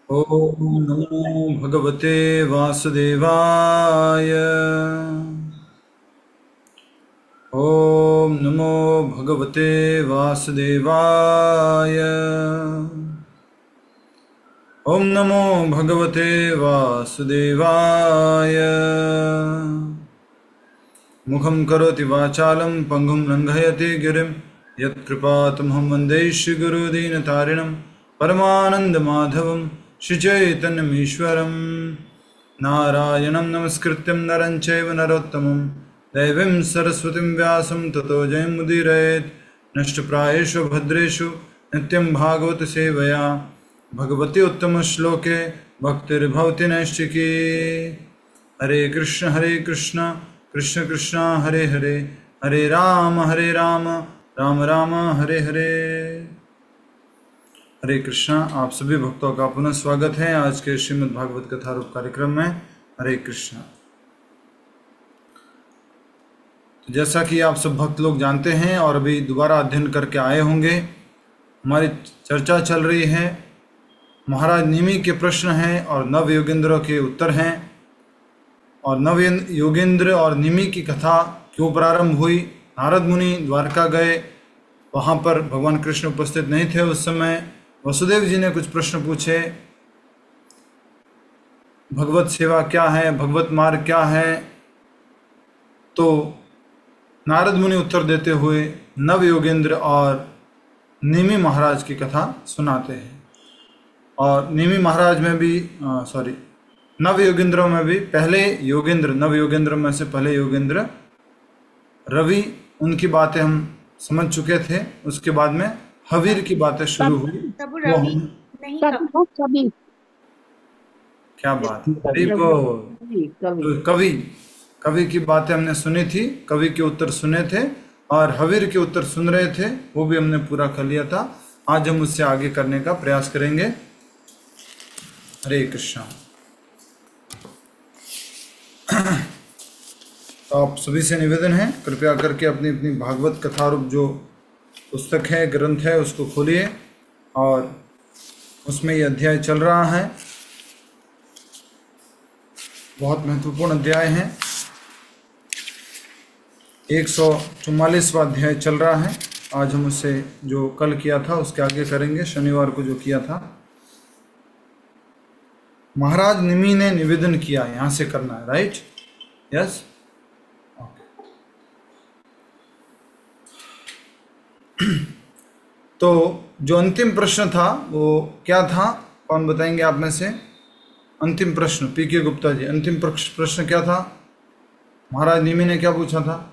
ओम नमो भगवते वासुदेवाय। ओम नमो भगवते वासुदेवाय। ओम नमो भगवते वासुदेवाय। मुखं करोति वाचालं पंगुं लंघयति गिरिं यत्कृपातमहं वन्दे श्रीगुरुदीनतारिणं परमानन्दमाधवं श्रीचैतन्यमीश्वरं। नारायणं नमस्कृत्यं नरं चैव नरोत्तमं देवीं सरस्वतीं व्यासं ततो जयमुदीरयेत्। नष्टप्रायेषु भद्रेषु नित्यं भागवत सेवया भगवती उत्तमश्लोके भक्तिर्भवति नैष्टिकी। हरे कृष्ण कृष्ण कृष्ण हरे हरे, हरे राम राम राम हरे हरे। हरे कृष्णा। आप सभी भक्तों का पुनः स्वागत है आज के श्रीमद् भागवत कथा रूप कार्यक्रम में। हरे कृष्णा। तो जैसा कि आप सब भक्त लोग जानते हैं और अभी दोबारा अध्ययन करके आए होंगे, हमारी चर्चा चल रही है। महाराज निमि के प्रश्न हैं और नव योगेंद्रों के उत्तर हैं। और नव योगेंद्र और निमि की कथा क्यों प्रारंभ हुई। नारद मुनि द्वारका गए, वहाँ पर भगवान कृष्ण उपस्थित नहीं थे उस समय। वसुदेव जी ने कुछ प्रश्न पूछे, भगवत सेवा क्या है, भगवत मार्ग क्या है। तो नारद मुनि उत्तर देते हुए नव योगेंद्र और निमि महाराज की कथा सुनाते हैं। और निमि महाराज में भी नव योगेंद्रों में भी पहले योगेंद्र, नव योगेंद्र में से पहले योगेंद्र रवि, उनकी बातें हम समझ चुके थे। उसके बाद में हवीर की बातें शुरू हुई। प्रभु वो रवि हम नहीं कवि क्या बात है, हरि को। कवि तो कवि कवि की बातें हमने सुनी थी, कवि के उत्तर सुने थे और हवीर के उत्तर सुन रहे थे, वो भी हमने पूरा कर लिया था। आज हम उससे आगे करने का प्रयास करेंगे। हरे कृष्णा। तो आप सभी से निवेदन है, कृपया करके अपनी अपनी भागवत कथा रूप जो पुस्तक है, ग्रंथ है, उसको खोलिए और उसमें ये अध्याय चल रहा है। बहुत महत्वपूर्ण अध्याय है। 144वां अध्याय चल रहा है। आज हम उससे जो कल किया था उसके आगे करेंगे, शनिवार को जो किया था। महाराज निमि ने निवेदन किया, यहाँ से करना है, राइट? यस। तो जो अंतिम प्रश्न था वो क्या था, कौन बताएंगे आप में से? अंतिम प्रश्न पीके गुप्ता जी, अंतिम प्रश्न क्या था? महाराज निमि ने क्या पूछा था?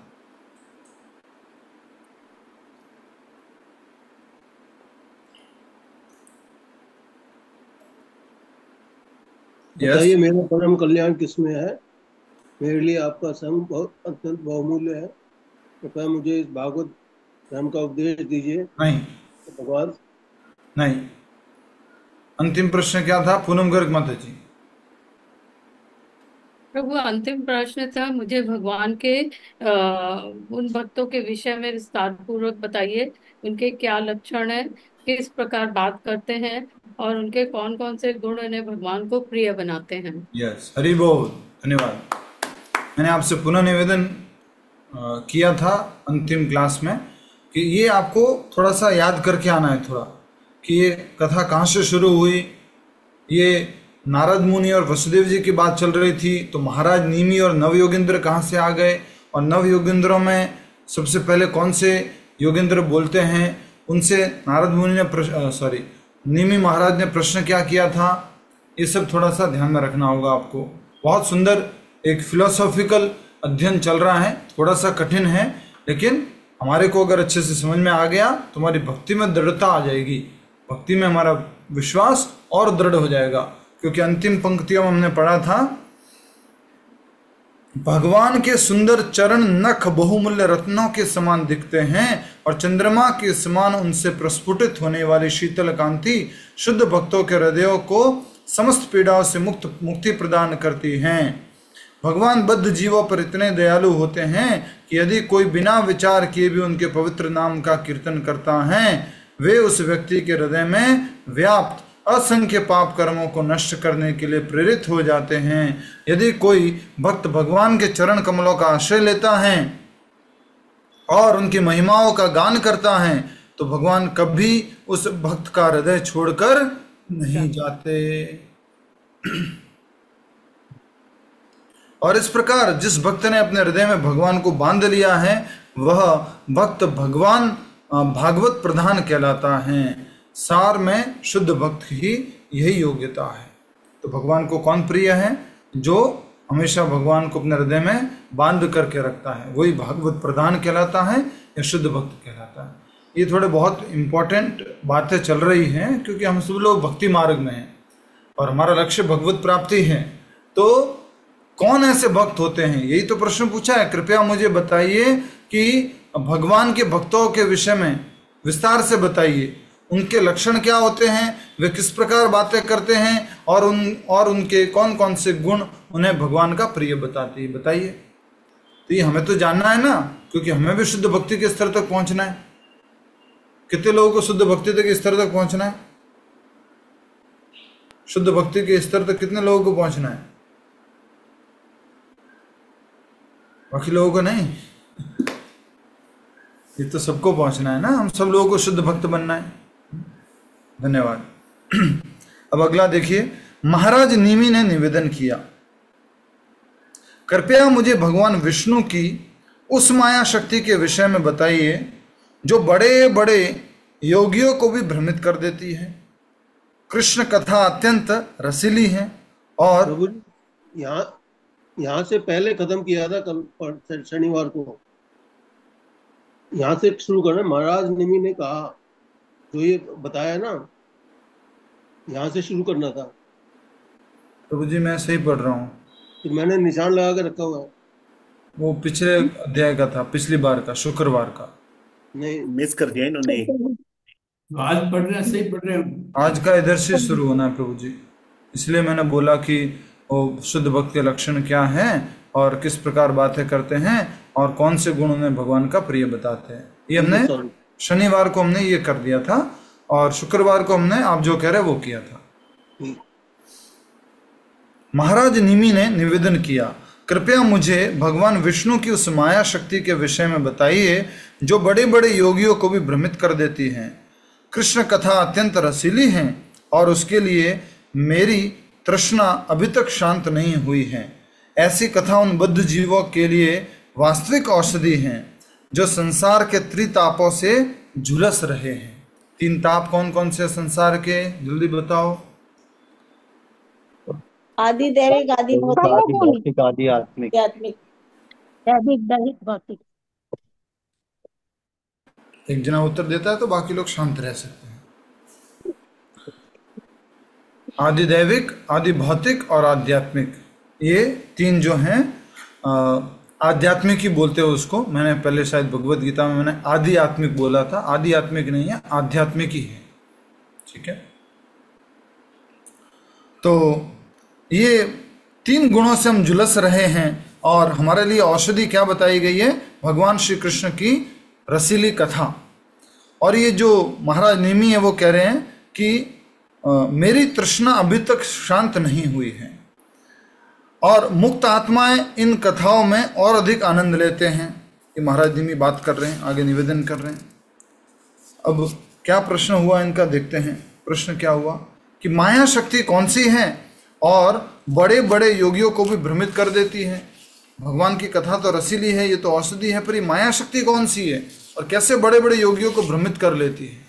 बताइए, मेरा परम कल्याण किसमें है? मेरे लिए आपका संग बहुत अत्यंत बहुमूल्य है। कृपया मुझे इस भागवत धर्म का उपदेश दीजिए नहीं, भगवान। नहीं। अंतिम प्रश्न क्या था पूनम गर्ग माता जी? प्रभु अंतिम प्रश्न था, मुझे भगवान के उन भक्तों के विषय में विस्तार पूर्वक बताइए। उनके क्या लक्षण है, किस प्रकार बात करते हैं और उनके कौन कौन से गुण उन्हें भगवान को प्रिय बनाते हैं। यस, हरि बोल। धन्यवाद। मैंने आपसे पुनः निवेदन किया था अंतिम क्लास में कि ये आपको थोड़ा सा याद करके आना है, थोड़ा कि ये कथा कहाँ से शुरू हुई। ये नारद मुनि और वसुदेव जी की बात चल रही थी, तो महाराज निमि और नव योगेंद्र कहाँ से आ गए, और नव योगेंद्रों में सबसे पहले कौन से योगेंद्र बोलते हैं, उनसे नारद मुनि ने निमि महाराज ने प्रश्न क्या किया था, ये सब थोड़ा सा ध्यान में रखना होगा आपको। बहुत सुंदर एक फिलोसॉफिकल अध्ययन चल रहा है, थोड़ा सा कठिन है, लेकिन हमारे को अगर अच्छे से समझ में आ गया तो हमारी भक्ति में दृढ़ता आ जाएगी, भक्ति में हमारा विश्वास और दृढ़ हो जाएगा। क्योंकि अंतिम पंक्तियों में हमने पढ़ा था, भगवान के सुंदर चरण नख बहुमूल्य रत्नों के समान दिखते हैं और चंद्रमा के समान उनसे प्रस्फुटित होने वाली शीतल कांति शुद्ध भक्तों के हृदयों को समस्त पीड़ाओं से मुक्ति प्रदान करती हैं। भगवान बद्ध जीवों पर इतने दयालु होते हैं कि यदि कोई बिना विचार किए भी उनके पवित्र नाम का कीर्तन करता है, वे उस व्यक्ति के हृदय में व्याप्त असंख्य पाप कर्मों को नष्ट करने के लिए प्रेरित हो जाते हैं। यदि कोई भक्त भगवान के चरण कमलों का आश्रय लेता है और उनकी महिमाओं का गान करता है तो भगवान कभी उस भक्त का हृदय छोड़कर नहीं जाते। और इस प्रकार जिस भक्त ने अपने हृदय में भगवान को बांध लिया है वह भक्त भगवान भागवत प्रधान कहलाता है। सार में शुद्ध भक्त की यही योग्यता है। तो भगवान को कौन प्रिय है? जो हमेशा भगवान को अपने हृदय में बांध करके रखता है, वही भागवत प्रधान कहलाता है या शुद्ध भक्त कहलाता है। ये थोड़े बहुत इंपॉर्टेंट बातें चल रही हैं क्योंकि हम सब लोग भक्ति मार्ग में हैं और हमारा लक्ष्य भगवत प्राप्ति है। तो कौन ऐसे भक्त होते हैं, यही तो प्रश्न पूछा है। कृपया मुझे बताइए कि भगवान के भक्तों के विषय में विस्तार से बताइए, उनके लक्षण क्या होते हैं, वे किस प्रकार बातें करते हैं और उनके कौन कौन से गुण उन्हें भगवान का प्रिय बताती है, बताइए। तो ये हमें तो जानना है ना, क्योंकि हमें भी शुद्ध भक्ति के स्तर तक पहुंचना है। कितने लोगों को शुद्ध भक्ति के स्तर तक पहुंचना है? शुद्ध भक्ति के स्तर तक कितने लोगों को पहुंचना है? बाकी लोगों को नहीं। ये तो सबको पहुंचना है ना, हम सब लोगों को शुद्ध भक्त बनना है। धन्यवाद। अब अगला देखिए, महाराज निमि ने निवेदन किया, कृपया मुझे भगवान विष्णु की उस माया शक्ति के विषय में बताइए जो बड़े बड़े योगियों को भी भ्रमित कर देती है। कृष्ण कथा अत्यंत रसीली है और प्रभु जी, यहाँ से पहले खत्म किया था कल शनिवार को, यहाँ से शुरू करना। महाराज निमि ने कहा, जो ये बताया ना, यहाँ से शुरू करना था। प्रभु जी मैं सही पढ़ रहा हूँ, तो मैंने निशान लगा के रखा हुआ है। वो पिछले अध्याय का था, पिछली बार का, शुक्रवार का। नहीं, मिस कर दिया इन्होंने। आज पढ़ रहे हैं, सही पढ़ रहे हैं। आज का इधर से शुरू होना है प्रभु जी, इसलिए मैंने बोला कि वो शुद्ध भक्त के लक्षण क्या हैं और किस प्रकार बातें करते हैं और कौन से गुण उन्हें भगवान का प्रिय बताते हैं। ये हमने शनिवार को हमने ये कर दिया था और शुक्रवार को हमने आप जो कह रहे वो किया था। महाराज निमि ने निवेदन किया, कृपया मुझे भगवान विष्णु की उस माया शक्ति के विषय में बताइए जो बड़े बड़े योगियों को भी भ्रमित कर देती हैं। कृष्ण कथा अत्यंत रसीली है और उसके लिए मेरी तृष्णा अभी तक शांत नहीं हुई है। ऐसी कथा उन बद्ध जीवों के लिए वास्तविक औषधि है जो संसार के त्रितापों से झुलस रहे हैं। 3 ताप कौन कौन से संसार के, जल्दी बताओ। आदि दैविक, आदि भौतिक, आदि आत्मिक। आध्यात्मिक। दैविक, दैविक, भौतिक। एक जना उत्तर देता है तो बाकी लोग शांत रह सकते हैं। आदि दैविक, आदि भौतिक और आध्यात्मिक, ये 3 जो हैं आध्यात्मिक ही बोलते हो उसको। मैंने पहले शायद भगवत गीता में मैंने आदि आत्मिक बोला था, आदि आत्मिक नहीं है, आध्यात्मिक ही है। ठीक है, तो ये 3 गुणों से हम झुलस रहे हैं और हमारे लिए औषधि क्या बताई गई है? भगवान श्री कृष्ण की रसीली कथा। और ये जो महाराज निमि है वो कह रहे हैं कि मेरी तृष्णा अभी तक शांत नहीं हुई है और मुक्त आत्माएं इन कथाओं में और अधिक आनंद लेते हैं। ये महाराज निमि बात कर रहे हैं, आगे निवेदन कर रहे हैं। अब क्या प्रश्न हुआ इनका, देखते हैं। प्रश्न क्या हुआ कि माया शक्ति कौन सी है और बड़े बड़े योगियों को भी भ्रमित कर देती है। भगवान की कथा तो रसीली है, ये तो औषधि है, पर ये माया शक्ति कौन सी है और कैसे बड़े बड़े योगियों को भ्रमित कर लेती है?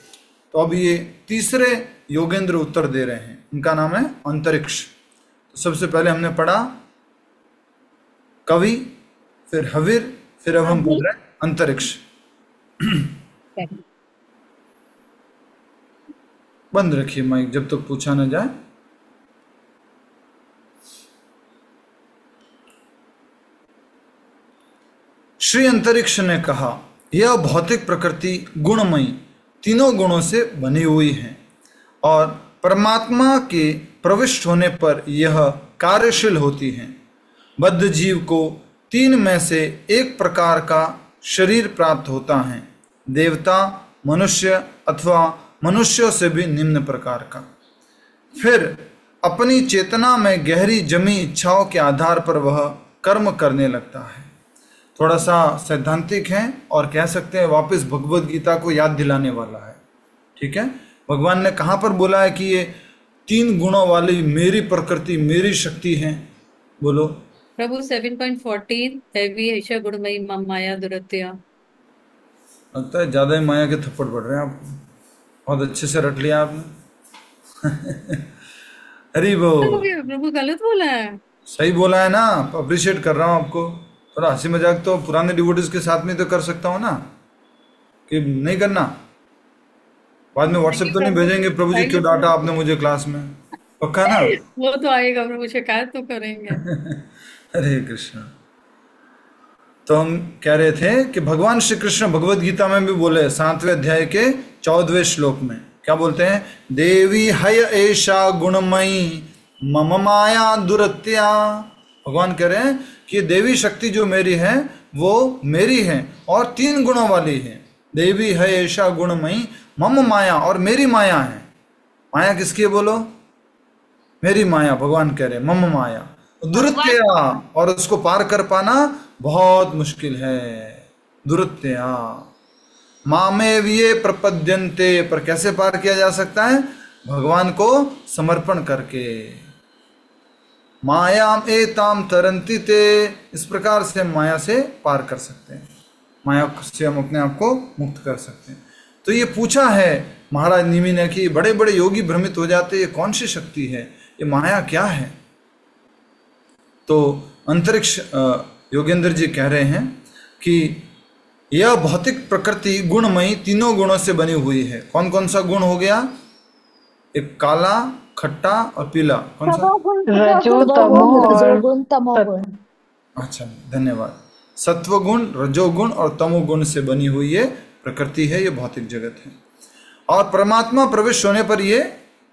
तो अब ये तीसरे योगेंद्र उत्तर दे रहे हैं, इनका नाम है अंतरिक्ष। तो सबसे पहले हमने पढ़ा कवि, फिर हविर, फिर अब हम बोल रहे हैं अंतरिक्ष। बंद रखिए माइक जब तक पूछा न जाए। श्री अंतरिक्ष ने कहा, यह भौतिक प्रकृति गुणमयी 3 गुणों से बनी हुई है और परमात्मा के प्रविष्ट होने पर यह कार्यशील होती है। बद्ध जीव को 3 में से एक प्रकार का शरीर प्राप्त होता है, देवता, मनुष्य अथवा मनुष्यों से भी निम्न प्रकार का। फिर अपनी चेतना में गहरी जमी इच्छाओं के आधार पर वह कर्म करने लगता है। थोड़ा सा सैद्धांतिक है और कह सकते हैं वापस भगवत गीता को याद दिलाने वाला है। ठीक है, भगवान ने कहाँ पर बोला है कि ये 3 गुणों वाली मेरी प्रकृति मेरी शक्ति है? बोलो। प्रभु 7.14 दैवी ऐशा गुणमयी मम माया दुरत्या। लगता है ज्यादा ही माया के थप्पड़ पड़ रहे हैं आपको, बहुत अच्छे से रट लिया आपने। हरी बोल। प्रभु गलत बोला है? सही बोला है ना, अप्रिशिएट कर रहा हूँ आपको। थोड़ा हंसी मजाक तो पुराने डिवोटीज के साथ में तो कर सकता हूँ ना, कि नहीं करना? बाद में व्हाट्सएप तो नहीं भेजेंगे प्रभु जी क्यों डांटा आपने मुझे क्लास में? पक्का ना? वो तो आएगा प्रभु, शिकायत तो करेंगे। हरे कृष्ण। तो हम कह रहे थे कि भगवान श्री कृष्ण भगवत गीता में भी बोले 7वें अध्याय के 14वें श्लोक में क्या बोलते हैं? देवी हय एषा गुणमयी मम माया दुरत्या। भगवान कह रहे हैं कि देवी शक्ति जो मेरी है वो मेरी है और 3 गुणों वाली है। देवी है ऐसा गुणमयी मम माया, और मेरी माया है। माया किसकी है बोलो? मेरी माया। भगवान कह रहे हैं मम माया दुरत्या, और उसको पार कर पाना बहुत मुश्किल है। दुरत्या मामेव ये प्रपद्यन्ते, पर कैसे पार किया जा सकता है? भगवान को समर्पण करके। मायाम एताम तरंती ते, इस प्रकार से हम माया से पार कर सकते हैं, माया से हम अपने आप को मुक्त कर सकते हैं। तो ये पूछा है महाराज निमि ने कि बड़े बड़े योगी भ्रमित हो जाते, ये कौन सी शक्ति है, ये माया क्या है? तो अंतरिक्ष योगेंद्र जी कह रहे हैं कि यह भौतिक प्रकृति गुणमयी 3 गुणों से बनी हुई है। कौन कौन सा गुण हो गया? एक काला, खट्टा और पीला। कौन सा? रजोगुण तमोगुण। अच्छा, धन्यवाद। सत्वगुण, रजोगुण और तमोगुण से बनी हुई ये प्रकृति है, ये भौतिक जगत है। और परमात्मा प्रवेश होने पर ये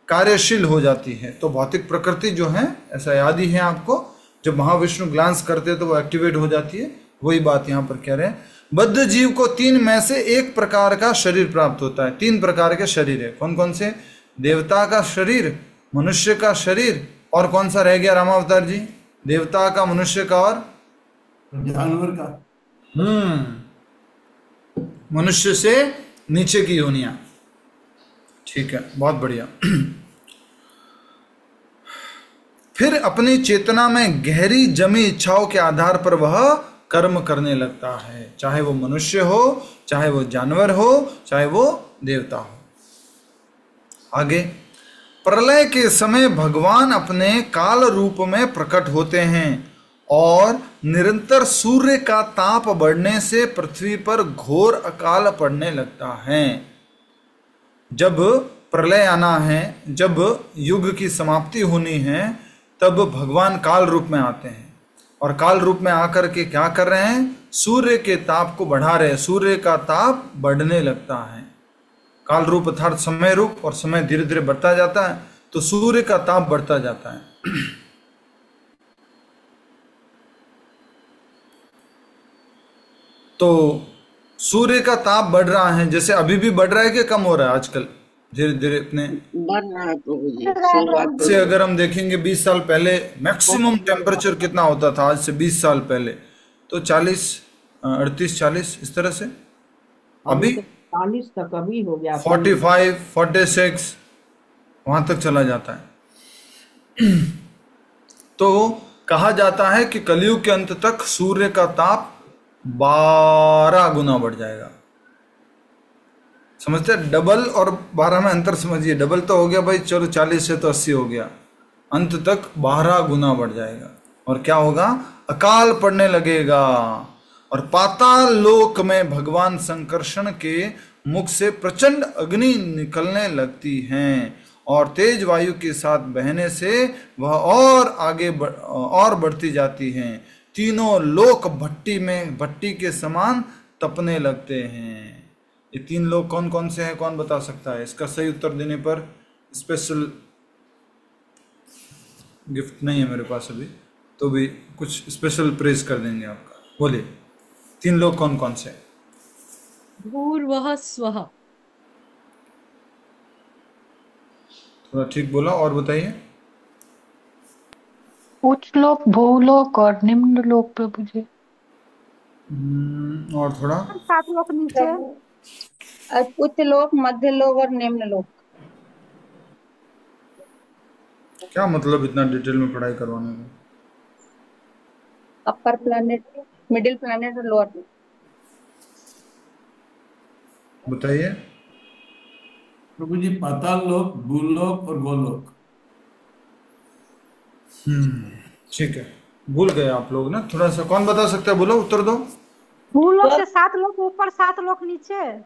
कार्यशील हो जाती है। तो भौतिक प्रकृति जो है, ऐसा याद ही है आपको, जब महाविष्णु ग्लांस करते हैं तो वो एक्टिवेट हो जाती है। वही बात यहाँ पर कह रहे हैं। बद्ध जीव को 3 में से 1 प्रकार का शरीर प्राप्त होता है। 3 प्रकार के शरीर है। कौन कौन से? देवता का शरीर, मनुष्य का शरीर, और कौन सा रह गया रामावतार जी? देवता का, मनुष्य का और जानवर का। मनुष्य से नीचे की योनियां। ठीक है, बहुत बढ़िया। फिर अपनी चेतना में गहरी जमी इच्छाओं के आधार पर वह कर्म करने लगता है, चाहे वो मनुष्य हो, चाहे वो जानवर हो, चाहे वो देवता हो। आगे, प्रलय के समय भगवान अपने काल रूप में प्रकट होते हैं और निरंतर सूर्य का ताप बढ़ने से पृथ्वी पर घोर अकाल पड़ने लगता है। जब प्रलय आना है, जब युग की समाप्ति होनी है, तब भगवान काल रूप में आते हैं और काल रूप में आकर के क्या कर रहे हैं? सूर्य के ताप को बढ़ा रहे हैं। सूर्य का ताप बढ़ने लगता है। काल रूप अर्थात समय रूप, और समय धीरे धीरे बढ़ता जाता है, तो सूर्य का ताप बढ़ता जाता है। तो सूर्य का ताप बढ़ रहा है, जैसे अभी भी बढ़ रहा है कि कम हो रहा है आजकल? धीरे धीरे अपने बढ़ रहा है प्रभु जी। से अगर हम देखेंगे 20 साल पहले मैक्सिमम टेम्परेचर कितना होता था, आज से 20 साल पहले तो 40, 38, 40 इस तरह से। अभी 40 तक अभी हो गया, 45, 46 वहां तक चला जाता है। तो कहा जाता है कि कलयुग के अंत तक सूर्य का ताप 12 गुना बढ़ जाएगा। समझते? डबल और 12 में अंतर समझिए। डबल तो हो गया भाई, चलो 40 से तो 80 हो गया, अंत तक 12 गुना बढ़ जाएगा। और क्या होगा? अकाल पड़ने लगेगा। और पाताल लोक में भगवान संकर्षण के मुख से प्रचंड अग्नि निकलने लगती हैं और तेज वायु के साथ बहने से वह और आगे और बढ़ती जाती हैं। तीनों लोक भट्टी के समान तपने लगते हैं। ये 3 लोग कौन कौन से हैं, कौन बता सकता है? इसका सही उत्तर देने पर स्पेशल गिफ्ट नहीं है मेरे पास अभी, तो भी कुछ स्पेशल प्रेज कर देंगे आपका। बोलिए 3 लोग कौन कौन से? भूर्वः स्वः। थोड़ा ठीक बोला, और बताइए। उच्च लोक, भूलोक और निम्न लोक प्रभु जी। और थोड़ा। 7 लोक नीचे। उच्च लोक, मध्य लोक और निम्न लोक। क्या मतलब इतना डिटेल में पढ़ाई करवाने का? अपर प्लैनेट, मिडिल प्लैनेट और लोअर प्लैनेट। बताइए। प्रभु जी पाताल लोक, भूलोक और गोलोक। ठीक है, भूल गए आप लोग ना थोड़ा सा। कौन बता सकता है? बोलो, उत्तर दो। भूलोक से 7 लोक ऊपर, 7 लोक नीचे।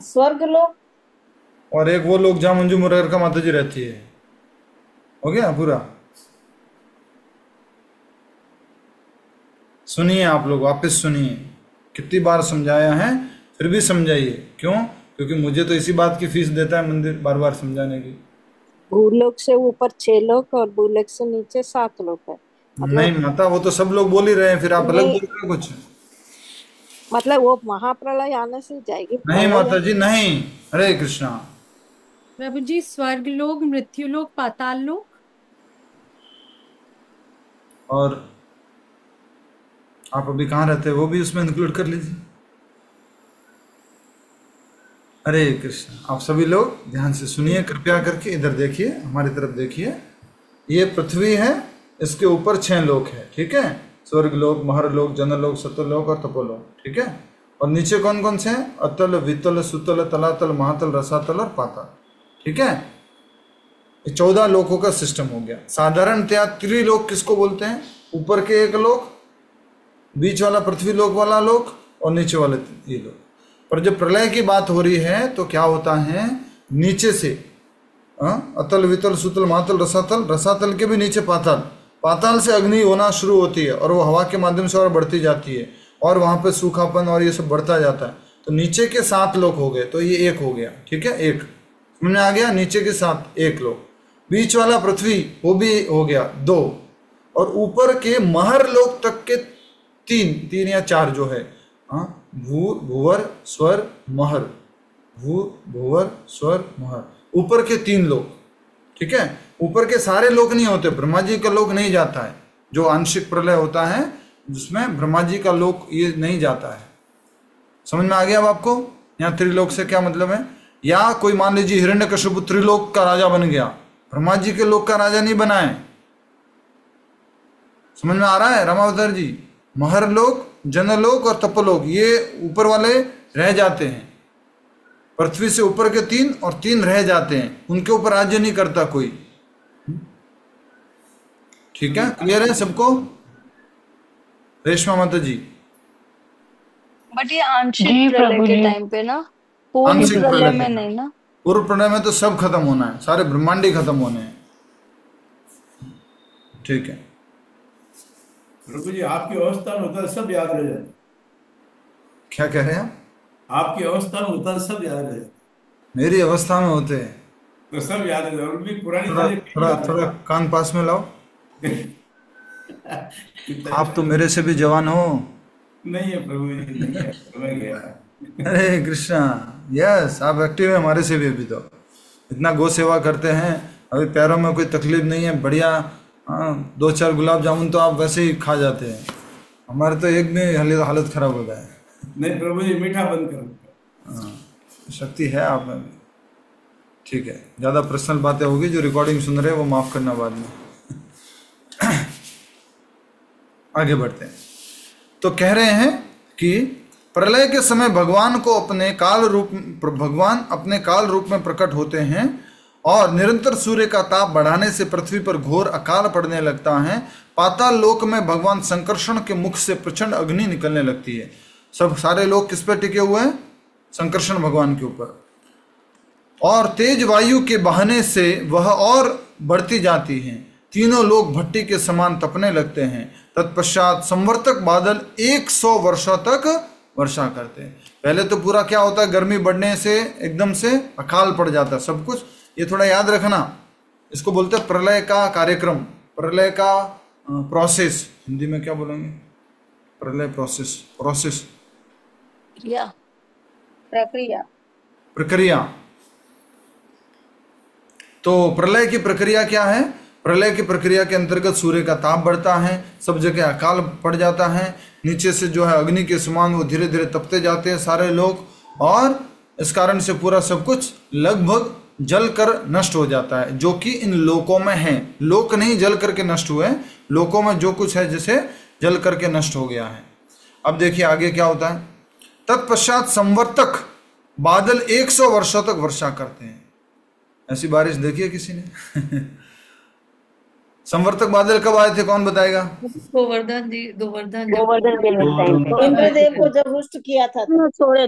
स्वर्ग लोक। और एक वो लोग जहाँ मंजू मुरार का माता जी रहती है। हो गया पूरा? सुनिए आप लोग, वापस सुनिए। कितनी बार समझाया है, फिर भी समझाइए। क्यों? क्योंकि मुझे तो इसी बात की फीस देता है मंदिर, बार बार समझाने की। भूलोक से ऊपर 6 लोक और भूलोक से नीचे 7 लोक है। नहीं माता, वो तो सब लोग बोल ही रहे हैं, फिर आप अलग नहीं, बोल रहे हो कुछ। मतलब वो महाप्रलय आने से जाएगी नहीं प्रलय। माता जी, नहीं। हरे कृष्णा। प्रभु जी स्वर्ग लोक, मृत्यु लोक, पाताल लोक। और आप अभी कहाँ रहते हैं वो भी उसमें इंक्लूड कर लीजिए। हरे कृष्ण। आप सभी लोग ध्यान से सुनिए, कृपया करके इधर देखिए, हमारी तरफ देखिए। ये पृथ्वी है, इसके ऊपर 6 लोक है, ठीक है। स्वर्ग लोक, महर लोक, जनलोक, सत्यलोक और तपोलोक, ठीक है। और नीचे कौन कौन से हैं? अतल, वितल, सुतल, तलातल, महातल, रसातल और पाताल, ठीक है। ये 14 लोकों का सिस्टम हो गया। साधारणतया त्रिलोक किसको बोलते हैं? ऊपर के एक लोक, बीच वाला पृथ्वी लोक वाला लोक और नीचे वाले ये लोक। पर जब प्रलय की बात हो रही है तो क्या होता है, नीचे से अतल, वितल, सुतल, महातल, रसातल, रसातल के भी नीचे पाताल, पाताल से अग्नि होना शुरू होती है और वो हवा के माध्यम से और बढ़ती जाती है और वहां पे सूखापन और ये सब बढ़ता जाता है। तो नीचे के 7 लोक हो गए, तो ये एक हो गया, ठीक है। एक समझ में आ गया? नीचे के 7 एक लोक, बीच वाला पृथ्वी वो भी हो गया 2, और ऊपर के महर लोक तक के 3 या 4 जो है, भू, भूवर, स्वर, महर, भू, भूवर, स्वर, महर, ऊपर के 3 लोक, ठीक है। ऊपर के सारे लोक नहीं होते, ब्रह्मा जी का लोक नहीं जाता है। जो आंशिक प्रलय होता है जिसमें ब्रह्मा जी का लोक ये नहीं जाता है। समझ में आ गया अब आपको? यहाँ त्रिलोक से क्या मतलब है? या कोई मान लीजिए हिरण्यकशिपु त्रिलोक का राजा बन गया, ब्रह्मा जी के लोक का राजा नहीं बना है। समझ में आ रहा है रामावतार जी? महर लोक, जनलोक और तपलोक ये ऊपर वाले रह जाते हैं। पृथ्वी से ऊपर के 3 और 3 रह जाते हैं, उनके ऊपर राज्य नहीं करता कोई। ठीक है, क्लियर है सबको? रेशमा माता जी। बट ये आंशिक जी प्रलय प्रभु के जी। टाइम पे ना, पूर्ण आंशिक प्रलय प्रलय में में। नहीं ना। पूर्व प्रलय में तो सब खत्म होना है, सारे ब्रह्मांड ही खत्म होने हैं। ठीक है प्रभु जी आपकी अवस्था में होता है सब याद रह जाता है। क्या कह रहे हैं आप? आपकी अवस्था में होता है सब याद रह जाता मेरी अवस्था में होते हैं है, तो सब याद रह जाता है। और भी पुरानी थोड़ा चीजें थोड़ा याद थोड़ा कान पास में लाओ। कितना आप तो मेरे से भी जवान हो। नहीं है प्रभु जी, नहीं है, मैं गया। अरे कृष्णा, यस आप एक्टिव है हमारे से भी। अभी तो इतना गौ सेवा करते हैं, अभी पैरों में कोई तकलीफ नहीं है, बढ़िया। 2-4 गुलाब जामुन तो आप वैसे ही खा जाते हैं, हमारे तो एक में हालत खराब हो जाए। नहीं प्रभु जी मीठा बंद करो। शक्ति है आप में भी। ठीक है, ज़्यादा पर्सनल बातें होगी, जो रिकॉर्डिंग सुन रहे हैं वो माफ़ करना बाद में। आगे बढ़ते हैं। तो कह रहे हैं कि प्रलय के समय भगवान अपने काल रूप में प्रकट होते हैं और निरंतर सूर्य का ताप बढ़ाने से पृथ्वी पर घोर अकाल पड़ने लगता है। पाताल लोक में भगवान संकर्षण के मुख से प्रचंड अग्नि निकलने लगती है। सारे लोग किस पे टिके हुए हैं? संकर्षण भगवान के ऊपर। और तेज वायु के बहने से वह और बढ़ती जाती हैं। तीनों लोग भट्टी के समान तपने लगते हैं। तत्पश्चात संवर्तक बादल 100 वर्षों तक वर्षा करते हैं। पहले तो पूरा क्या होता है, गर्मी बढ़ने से एकदम से अकाल पड़ जाता है सब कुछ। ये थोड़ा याद रखना, इसको बोलते हैं प्रलय का कार्यक्रम, प्रलय का प्रोसेस। हिंदी में क्या बोलेंगे? प्रलय प्रोसेस, प्रक्रिया। प्रक्रिया। तो प्रलय की प्रक्रिया क्या है? प्रलय की प्रक्रिया के अंतर्गत सूर्य का ताप बढ़ता है, सब जगह अकाल पड़ जाता है, नीचे से जो है अग्नि के समान वो धीरे धीरे तपते जाते हैं सारे लोग, और इस कारण से पूरा सब कुछ लगभग जल कर नष्ट हो जाता है, जो कि इन लोकों में है। लोक नहीं जल करके नष्ट हुए, लोकों में जो कुछ है जैसे जल करके नष्ट हो गया है। अब देखिए आगे क्या होता है। तत्पश्चात संवर्तक बादल 100 वर्षों तक वर्षा करते हैं। ऐसी बारिश देखी है किसी ने? संवर्तक बादल कब आए थे, कौन बताएगा? गोवर्धन जी, गोवर्धन इंद्रदेव को जब रुष्ट किया था थोड़े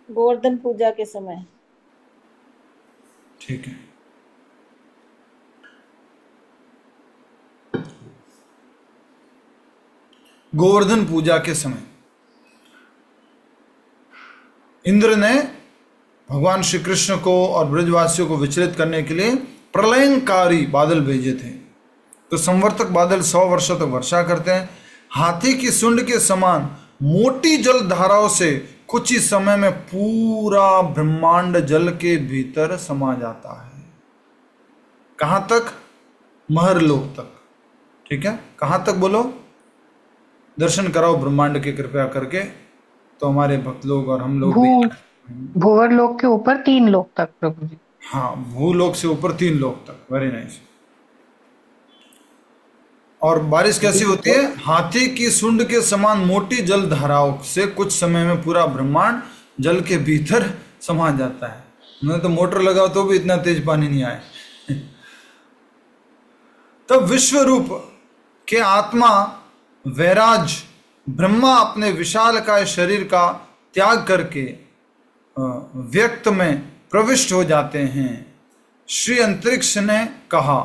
गोवर्धन पूजा के समय। ठीक है। गोवर्धन पूजा के समय इंद्र ने भगवान श्री कृष्ण को और ब्रजवासियों को विचलित करने के लिए प्रलयंकारी बादल भेजे थे। तो संवर्तक बादल 100 वर्षों तक वर्षा करते हैं। हाथी की सूंड के समान मोटी जल धाराओं से कुछ ही समय में पूरा ब्रह्मांड जल के भीतर समा जाता है। कहां तक? महरलोक तक। ठीक है, कहां तक बोलो? दर्शन कराओ ब्रह्मांड के कृपया करके, तो हमारे भक्त लोग और हम लोग भी। भूवर लोक के ऊपर 3 लोक तक प्रभु जी। हाँ, भूलोक से ऊपर 3 लोक तक। Very nice. और बारिश कैसी होती है? हाथी की सूंड के समान मोटी जल धाराओं से कुछ समय में पूरा ब्रह्मांड जल के भीतर समा जाता है। मैंने तो मोटर लगाओ तो भी इतना तेज पानी नहीं आए। तब विश्व रूप के आत्मा वैराज ब्रह्मा अपने विशालकाय शरीर का त्याग करके व्यक्त में प्रविष्ट हो जाते हैं। श्री अंतरिक्ष ने कहा,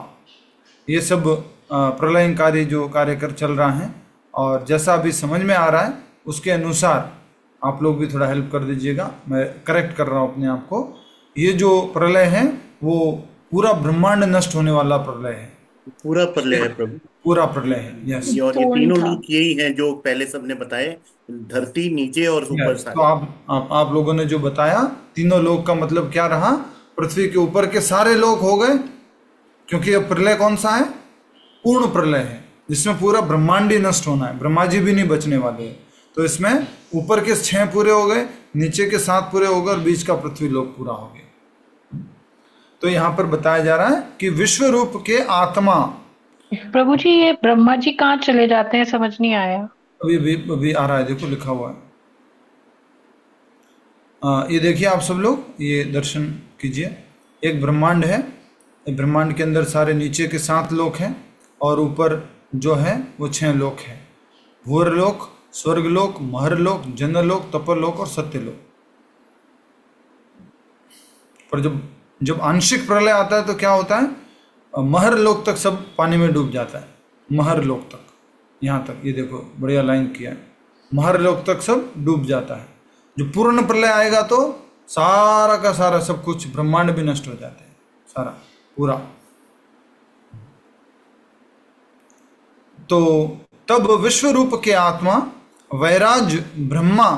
ये सब प्रलयंकारी जो कार्य कर चल रहा है, और जैसा अभी समझ में आ रहा है उसके अनुसार आप लोग भी थोड़ा हेल्प कर दीजिएगा। मैं करेक्ट कर रहा हूँ अपने आप को। ये जो प्रलय है वो पूरा ब्रह्मांड नष्ट होने वाला प्रलय है। पूरा प्रलय है प्रभु, पूरा प्रलय है। यस। और ये तीनों लोग यही हैं जो पहले सबने बताए, धरती, नीचे और ऊपर सारे। तो आप लोगों ने जो बताया, तीनों लोग का मतलब क्या रहा? पृथ्वी के ऊपर के सारे लोग हो गए, क्योंकि अब प्रलय कौन सा है? पूर्ण प्रलय है, जिसमें पूरा ब्रह्मांड ही नष्ट होना है, ब्रह्मा जी भी नहीं बचने वाले हैं। तो इसमें ऊपर के 6 पूरे हो गए, नीचे के 7 पूरे हो गए, और बीच का पृथ्वी लोक पूरा हो गया। तो यहाँ पर बताया जा रहा है कि विश्व रूप के आत्मा। प्रभु जी ये ब्रह्मा जी कहाँ चले जाते हैं, समझ नहीं आया। अभी आ रहा है, देखो लिखा हुआ है। ये देखिए आप सब लोग, ये दर्शन कीजिए। एक ब्रह्मांड है, ब्रह्मांड के अंदर सारे नीचे के 7 लोक हैं, और ऊपर जो है वो 6 लोक है। भूरलोक, स्वर्गलोक, महरलोक, जनलोक, तपलोक और सत्यलोक। पर जब आंशिक प्रलय आता है तो क्या होता है? महरलोक तक सब पानी में डूब जाता है। महरलोक तक, यहाँ तक, ये देखो बढ़िया लाइन किया है। महरलोक तक सब डूब जाता है। जो पूर्ण प्रलय आएगा तो सारा का सारा सब कुछ, ब्रह्मांड भी नष्ट हो जाते हैं, सारा पूरा। तो तब विश्व रूप के आत्मा वैराज ब्रह्मा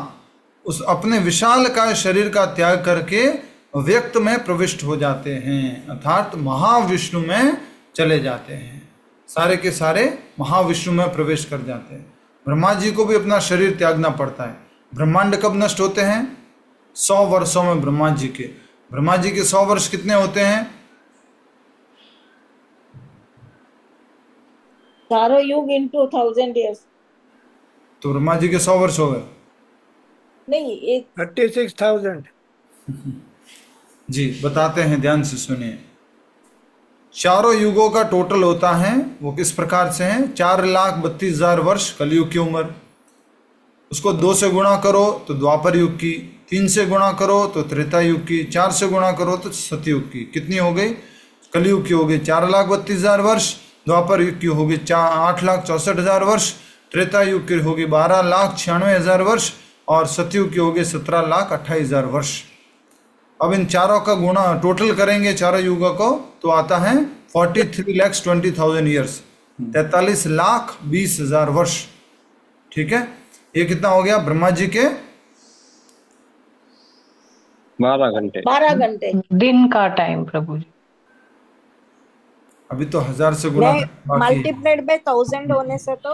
उस अपने विशाल काय शरीर का त्याग करके व्यक्त में प्रविष्ट हो जाते हैं, अर्थात महाविष्णु में चले जाते हैं। सारे के सारे महाविष्णु में प्रवेश कर जाते हैं। ब्रह्मा जी को भी अपना शरीर त्यागना पड़ता है। ब्रह्मांड कब नष्ट होते हैं? 100 वर्षों में। ब्रह्मा जी के 100 वर्ष कितने होते हैं? चारों युग into 1000 years। तो ब्रह्मा जी के 100 वर्ष हो गए? नहीं, एक 36,000। जी बताते हैं, ध्यान से सुनिए। चारों युगों का टोटल होता है, वो किस प्रकार से है? 4,32,000 वर्ष कलयुग की उम्र। उसको 2 से गुणा करो तो द्वापर युग की, 3 से गुणा करो तो त्रेता युग की, 4 से गुणा करो तो सतयुग की। कितनी हो गई? कलयुग की हो गई 4,32,000 वर्ष, द्वापर युग की होगी 8,64,000 वर्ष, त्रेता युग की होगी 12,96,000 वर्ष, और सतयुग की होगी 17,28,000 वर्ष। अब इन चारों का गुणा टोटल करेंगे चारों युगों को, तो आता है 43,20,000 ईयर्स, 43,20,000 वर्ष। ठीक है, ये कितना हो गया? ब्रह्मा जी के 12 घंटे 12 घंटे दिन का टाइम प्रभु जी। अभी तो 1000 से गुणा नहीं, बाकी है। मल्टीप्लाइड बाय 1000 होने से तो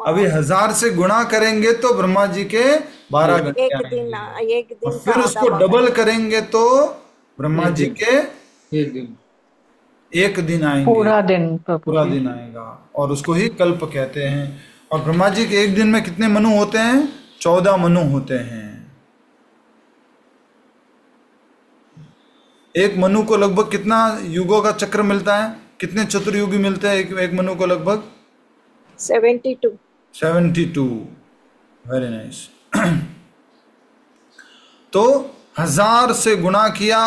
अभी 1000 से गुणा करेंगे तो ब्रह्मा जी के 12 घंटे एक आएंगे। दिन और का फिर उसको आधा डबल करेंगे तो ब्रह्मा जी के एक दिन आएंगे, पूरा दिन प्रभु पूरा जी। दिन आएगा, और उसको ही कल्प कहते हैं। और ब्रह्मा जी के एक दिन में कितने मनु होते हैं? 14 मनु होते हैं। एक मनु को लगभग कितना युगों का चक्र मिलता है? कितने चतुर्युगी मिलते हैं एक मनु को? लगभग 72। Very nice. तो 1000 से गुणा किया,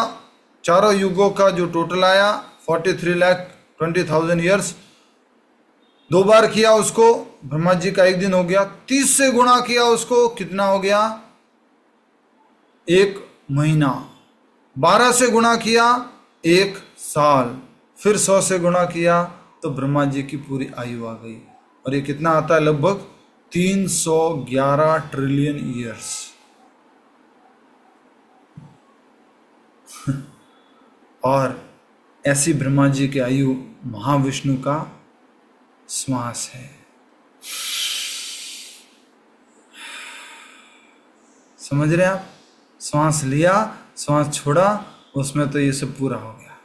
चारों युगों का जो टोटल आया 43,20,000 ईयर्स। 2 बार किया उसको, ब्रह्मा जी का एक दिन हो गया। 30 से गुणा किया उसको, कितना हो गया? 1 महीना। 12 से गुणा किया 1 साल। फिर 100 से गुणा किया तो ब्रह्मा जी की पूरी आयु आ गई। और ये कितना आता है? लगभग 311 ट्रिलियन ईयर्स। और ऐसी ब्रह्मा जी की आयु महाविष्णु का श्वास है। समझ रहे हैं आप? श्वास लिया, श्वास छोड़ा, उसमें तो ये सब पूरा हो गया।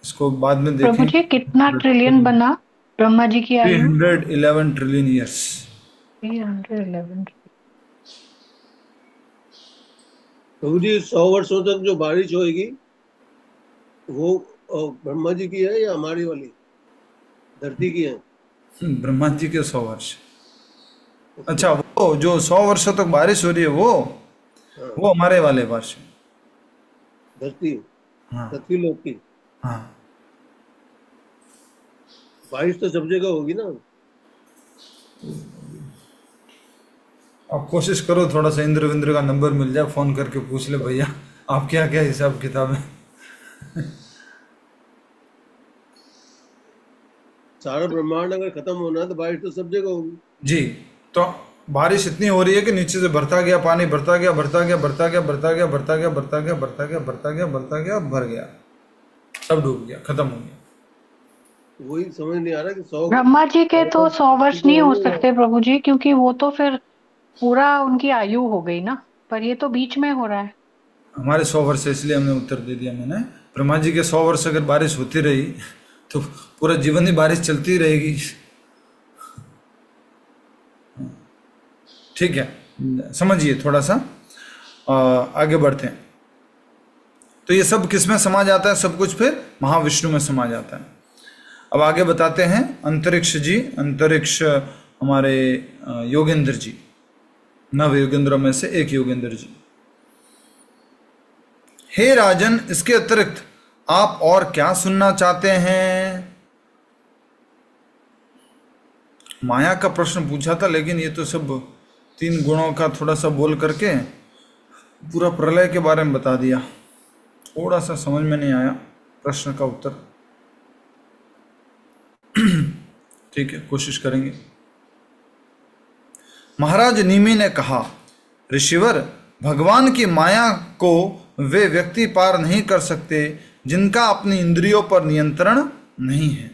इसको बाद में देखें। प्रभु जी कितना ट्रिलियन बना ब्रह्मा जी की आयु? 311 ट्रिलियन ईयर्स। 311। प्रभु जी 100 वर्षों तक जो बारिश होगी वो ब्रह्मा जी की है या हमारी वाली धरती की है? ब्रह्मा जी के 100 वर्ष। अच्छा, वो जो 100 वर्षों तक बारिश हो रही है वो हमारे वाले वर्ष है, धरती। हाँ। पृथ्वी लोक की। हाँ। बारिश तो सब जगह होगी ना। आप कोशिश करो थोड़ा सा इंद्र विंद्र का नंबर मिल जाए, फोन करके पूछ ले भैया आप क्या क्या हिसाब किताब है। सारा ब्रह्मांड अगर खत्म होना है तो बारिश तो सब जगह होगी जी। तो बारिश इतनी हो रही है कि नीचे से भरता गया पानी, भरता गया भरता गया भरता गया भरता गया भरता गया भरता गया भरता गया भरता गया भरता गया, भर गया, सब डूब गया, खत्म हो गया। वही समझ नहीं आ रहा कि 100 ब्रह्मा जी के तो 100 वर्ष नहीं हो सकते प्रभु जी, क्योंकि वो तो फिर पूरा उनकी आयु हो गई ना, पर ये तो बीच में हो रहा है। हमारे 100 वर्ष है, इसलिए हमने उत्तर दे दिया मैंने। ब्रह्मा जी के 100 वर्ष अगर बारिश होती रही तो पूरा जीवन ही बारिश चलती रहेगी। ठीक है, समझिए थोड़ा सा, आगे बढ़ते हैं। तो ये सब किस में समा जाता है? सब कुछ फिर महाविष्णु में समा जाता है। अब आगे बताते हैं अंतरिक्ष जी। अंतरिक्ष हमारे योगेंद्र जी, नव योगेंद्र में से एक योगेंद्र जी। हे राजन, इसके अतिरिक्त आप और क्या सुनना चाहते हैं? माया का प्रश्न पूछा था, लेकिन ये तो सब 3 गुणों का थोड़ा सा बोल करके पूरा प्रलय के बारे में बता दिया। थोड़ा सा समझ में नहीं आया प्रश्न का उत्तर। ठीक है, कोशिश करेंगे। महाराज निमि ने कहा, ऋषिवर, भगवान की माया को वे व्यक्ति पार नहीं कर सकते जिनका अपनी इंद्रियों पर नियंत्रण नहीं है।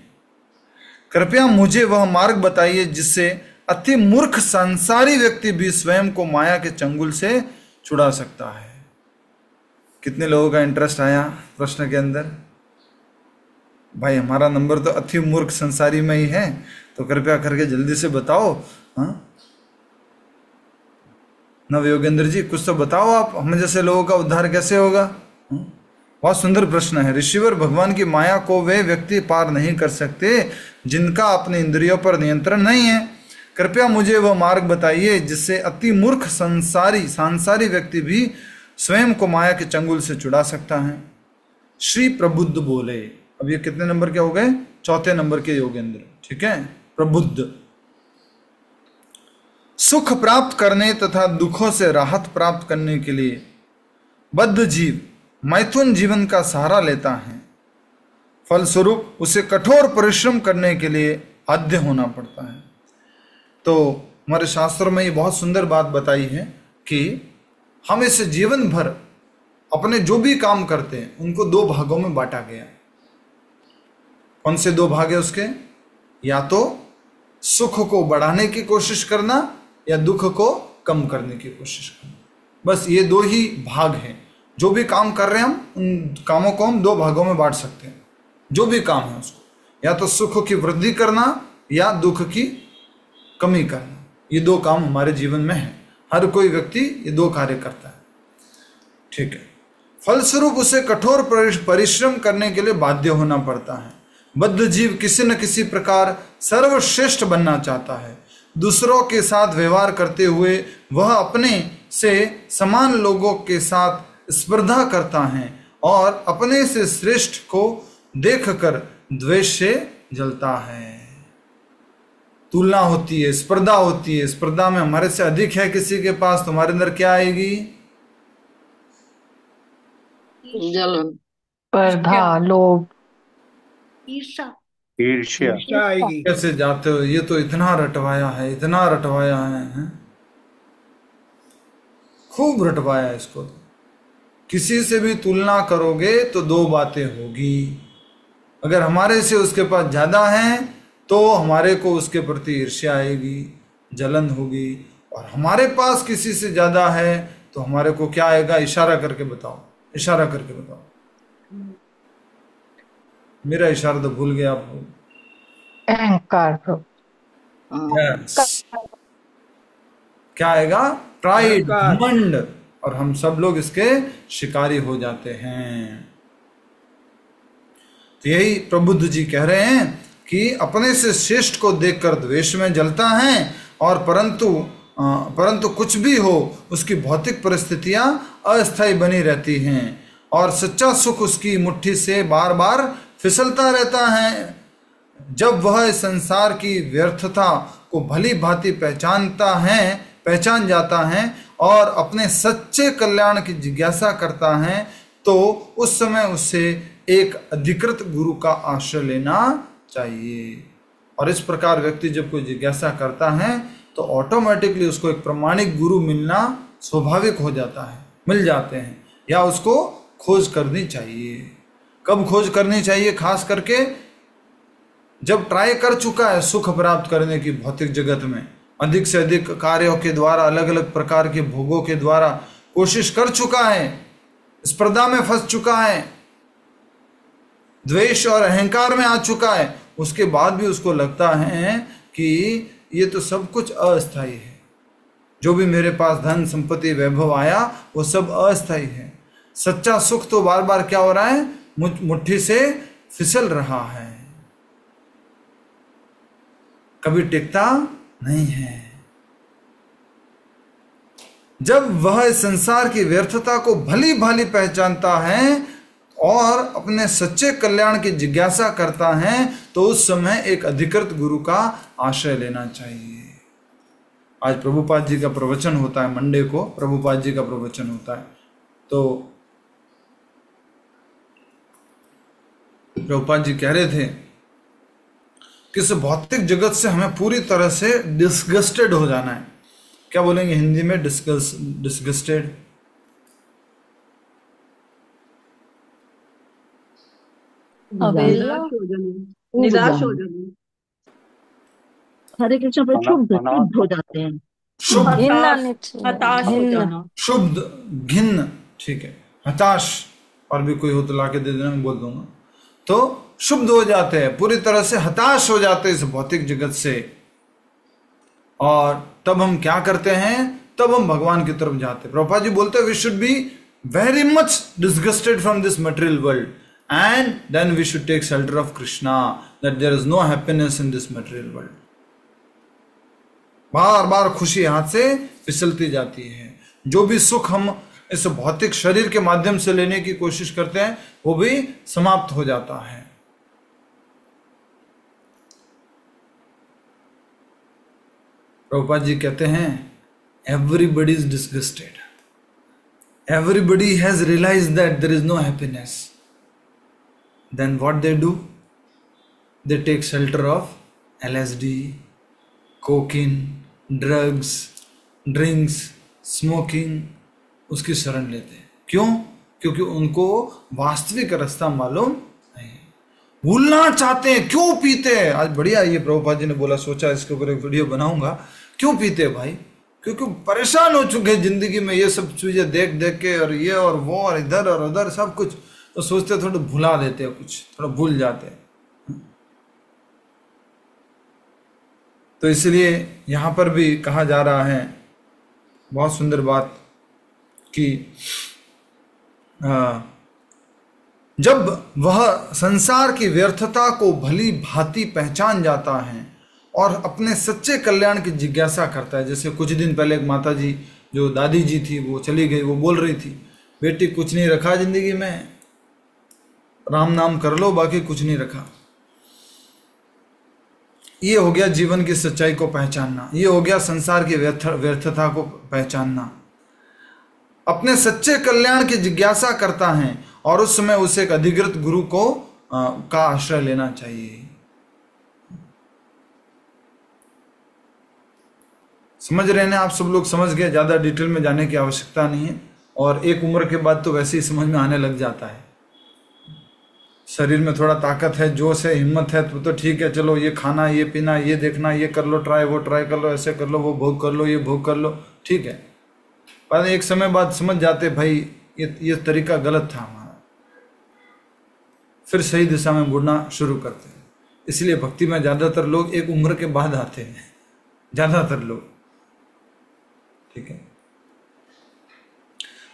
कृपया मुझे वह मार्ग बताइए जिससे अति मूर्ख संसारी व्यक्ति भी स्वयं को माया के चंगुल से छुड़ा सकता है। कितने लोगों का इंटरेस्ट आया प्रश्न के अंदर? भाई हमारा नंबर तो अति मूर्ख संसारी में ही है, तो कृपया करके जल्दी से बताओ। हाँ, नव योगेंद्र जी कुछ तो बताओ आप, हम जैसे लोगों का उद्धार कैसे होगा? बहुत सुंदर प्रश्न है। ऋषिवर, भगवान की माया को वे व्यक्ति पार नहीं कर सकते जिनका अपने इंद्रियों पर नियंत्रण नहीं है। कृपया मुझे वह मार्ग बताइए जिससे अति मूर्ख सांसारी व्यक्ति भी स्वयं को माया के चंगुल से छुड़ा सकता है। श्री प्रबुद्ध बोले। अब ये कितने नंबर के हो गए? 4थे नंबर के योगेंद्र। ठीक है, प्रबुद्ध। सुख प्राप्त करने तथा दुखों से राहत प्राप्त करने के लिए बद्ध जीव मैथुन जीवन का सहारा लेता है। फलस्वरूप उसे कठोर परिश्रम करने के लिए आद्य होना पड़ता है। तो हमारे शास्त्रों में ये बहुत सुंदर बात बताई है कि हम इस जीवन भर अपने जो भी काम करते हैं उनको दो भागों में बांटा गया। कौन से दो भाग है उसके? या तो सुख को बढ़ाने की कोशिश करना या दुख को कम करने की कोशिश करना। बस ये दो ही भाग हैं। जो भी काम कर रहे हैं हम, उन कामों को हम दो भागों में बांट सकते हैं। जो भी काम है उसको या तो सुख की वृद्धि करना या दुख की कमी करना। ये दो काम हमारे जीवन में है। हर कोई व्यक्ति ये दो कार्य करता है, ठीक है। फलस्वरूप उसे कठोर परिश्रम करने के लिए बाध्य होना पड़ता है। बद्ध जीव किसी न किसी प्रकार सर्वश्रेष्ठ बनना चाहता है। दूसरों के साथ व्यवहार करते हुए वह अपने से समान लोगों के साथ स्पर्धा करता है और अपने से श्रेष्ठ को देखकर द्वेष से जलता है। तुलना होती है, स्पर्धा होती है। स्पर्धा में हमारे से अधिक है किसी के पास, तुम्हारे अंदर क्या आएगी? जलन, स्पर्धा, लोभ, ईर्ष्या आएगी। कैसे जाते हो? ये तो इतना रटवाया है, इतना रटवाया है? खूब रटवाया है इसको। किसी से भी तुलना करोगे तो दो बातें होगी। अगर हमारे से उसके पास ज्यादा है तो हमारे को उसके प्रति ईर्ष्या आएगी, जलन होगी। और हमारे पास किसी से ज्यादा है तो हमारे को क्या आएगा? इशारा करके बताओ, इशारा करके बताओ। मेरा इशारा तो भूल गया आप लोग। अहंकार प्रभु। Yes. क्या आएगा? प्राइड, घमंड। और हम सब लोग इसके शिकारी हो जाते हैं। तो यही प्रबुद्ध जी कह रहे हैं कि अपने से श्रेष्ठ को देखकर द्वेष में जलता है और परंतु कुछ भी हो उसकी भौतिक परिस्थितियां अस्थायी बनी रहती हैं और सच्चा सुख उसकी मुट्ठी से बार बार फिसलता रहता है। जब वह इस संसार की व्यर्थता को भली भांति पहचान जाता है और अपने सच्चे कल्याण की जिज्ञासा करता है तो उस समय उसे एक अधिकृत गुरु का आश्रय लेना चाहिए। और इस प्रकार व्यक्ति जब कोई जिज्ञासा करता है तो ऑटोमेटिकली उसको एक प्रमाणिक गुरु मिलना स्वाभाविक हो जाता है, मिल जाते हैं। या उसको खोज करनी चाहिए। कब खोज करनी चाहिए? खास करके जब ट्राई कर चुका है सुख प्राप्त करने की भौतिक जगत में, अधिक से अधिक कार्यों के द्वारा, अलग अलग प्रकार के भोगों के द्वारा कोशिश कर चुका है, स्पर्धा में फंस चुका है, द्वेष और अहंकार में आ चुका है, उसके बाद भी उसको लगता है कि ये तो सब कुछ अस्थायी है। जो भी मेरे पास धन संपत्ति वैभव आया वो सब अस्थायी है। सच्चा सुख तो बार बार क्या हो रहा है? मुट्ठी से फिसल रहा है, कभी टिकता नहीं है। जब वह इस संसार की व्यर्थता को भली भांति पहचानता है और अपने सच्चे कल्याण की जिज्ञासा करता है तो उस समय एक अधिकृत गुरु का आश्रय लेना चाहिए। आज प्रभुपाद जी का प्रवचन होता है, मंडे को प्रभुपाद जी का प्रवचन होता है। तो प्रभुपाद जी कह रहे थे कि इस भौतिक जगत से हमें पूरी तरह से डिस्गस्टेड हो जाना है। क्या बोलेंगे हिंदी में? डिस्गस्टेड, निराश हो जाना। हरे कृष्ण पर क्षुब्ध हो जाते हैं, हताश हो जाना, शुद्ध घिन्न, ठीक है, हताश। और भी कोई हो तो लाके दे देना, मैं बोल दूंगा। तो शुद्ध हो जाते हैं, पूरी तरह से हताश हो जाते हैं इस भौतिक जगत से। और तब हम क्या करते हैं? तब हम भगवान की तरफ जाते हैं। प्रभुपाद जी बोलते हैं we should be very much disgusted from this material world and then we should take shelter of Krishna, that there is no happiness in this material world. बार बार खुशी हाथ से फिसलती जाती है। जो भी सुख हम इस भौतिक शरीर के माध्यम से लेने की कोशिश करते हैं वो भी समाप्त हो जाता है। प्रभुपाद जी कहते हैं everybody is disgusted, everybody has realized that there is no happiness. Then what they do? They take shelter of LSD, cocaine, drugs, drinks, smoking, उसकी शरण लेते हैं। क्यों? क्योंकि उनको वास्तविक रास्ता मालूम नहीं है। भूलना चाहते हैं। क्यों पीते हैं? आज बढ़िया ये प्रभुपाद जी ने बोला, सोचा इसके ऊपर एक वीडियो बनाऊंगा। क्यों पीते हैं भाई? क्योंकि परेशान हो चुके हैं जिंदगी में ये सब चीजें देख देख के, और ये और वो और इधर और उधर सब कुछ, तो सोचते थोड़ा भुला देते हैं, कुछ थोड़ा भूल जाते हैं। तो इसलिए यहां पर भी कहा जा रहा है बहुत सुंदर बात कि जब वह संसार की व्यर्थता को भली भांति पहचान जाता है और अपने सच्चे कल्याण की जिज्ञासा करता है। जैसे कुछ दिन पहले एक माता जी, जो दादी जी थी, वो चली गई, वो बोल रही थी, बेटी कुछ नहीं रखा जिंदगी में, राम नाम कर लो, बाकी कुछ नहीं रखा। ये हो गया जीवन की सच्चाई को पहचानना, ये हो गया संसार की व्यर्थता को पहचानना। अपने सच्चे कल्याण की जिज्ञासा करता है और उस समय उसे एक अधिकृत गुरु को का आश्रय लेना चाहिए। समझ रहे हैं आप सब लोग? समझ गए? ज्यादा डिटेल में जाने की आवश्यकता नहीं है। और एक उम्र के बाद तो वैसे ही समझ में आने लग जाता है। शरीर में थोड़ा ताकत है, जोश है, हिम्मत है, तो ठीक है, चलो ये खाना, ये पीना, ये देखना, ये कर लो, ट्राई, वो ट्राई कर लो, ऐसे कर लो, वो भोग कर लो, ये भोग कर लो, ठीक है। पर एक समय बाद समझ जाते भाई ये तरीका गलत था हमारा, फिर सही दिशा में मुड़ना शुरू करते हैं। इसलिए भक्ति में ज्यादातर लोग एक उम्र के बाद आते हैं, ज्यादातर लोग, ठीक है।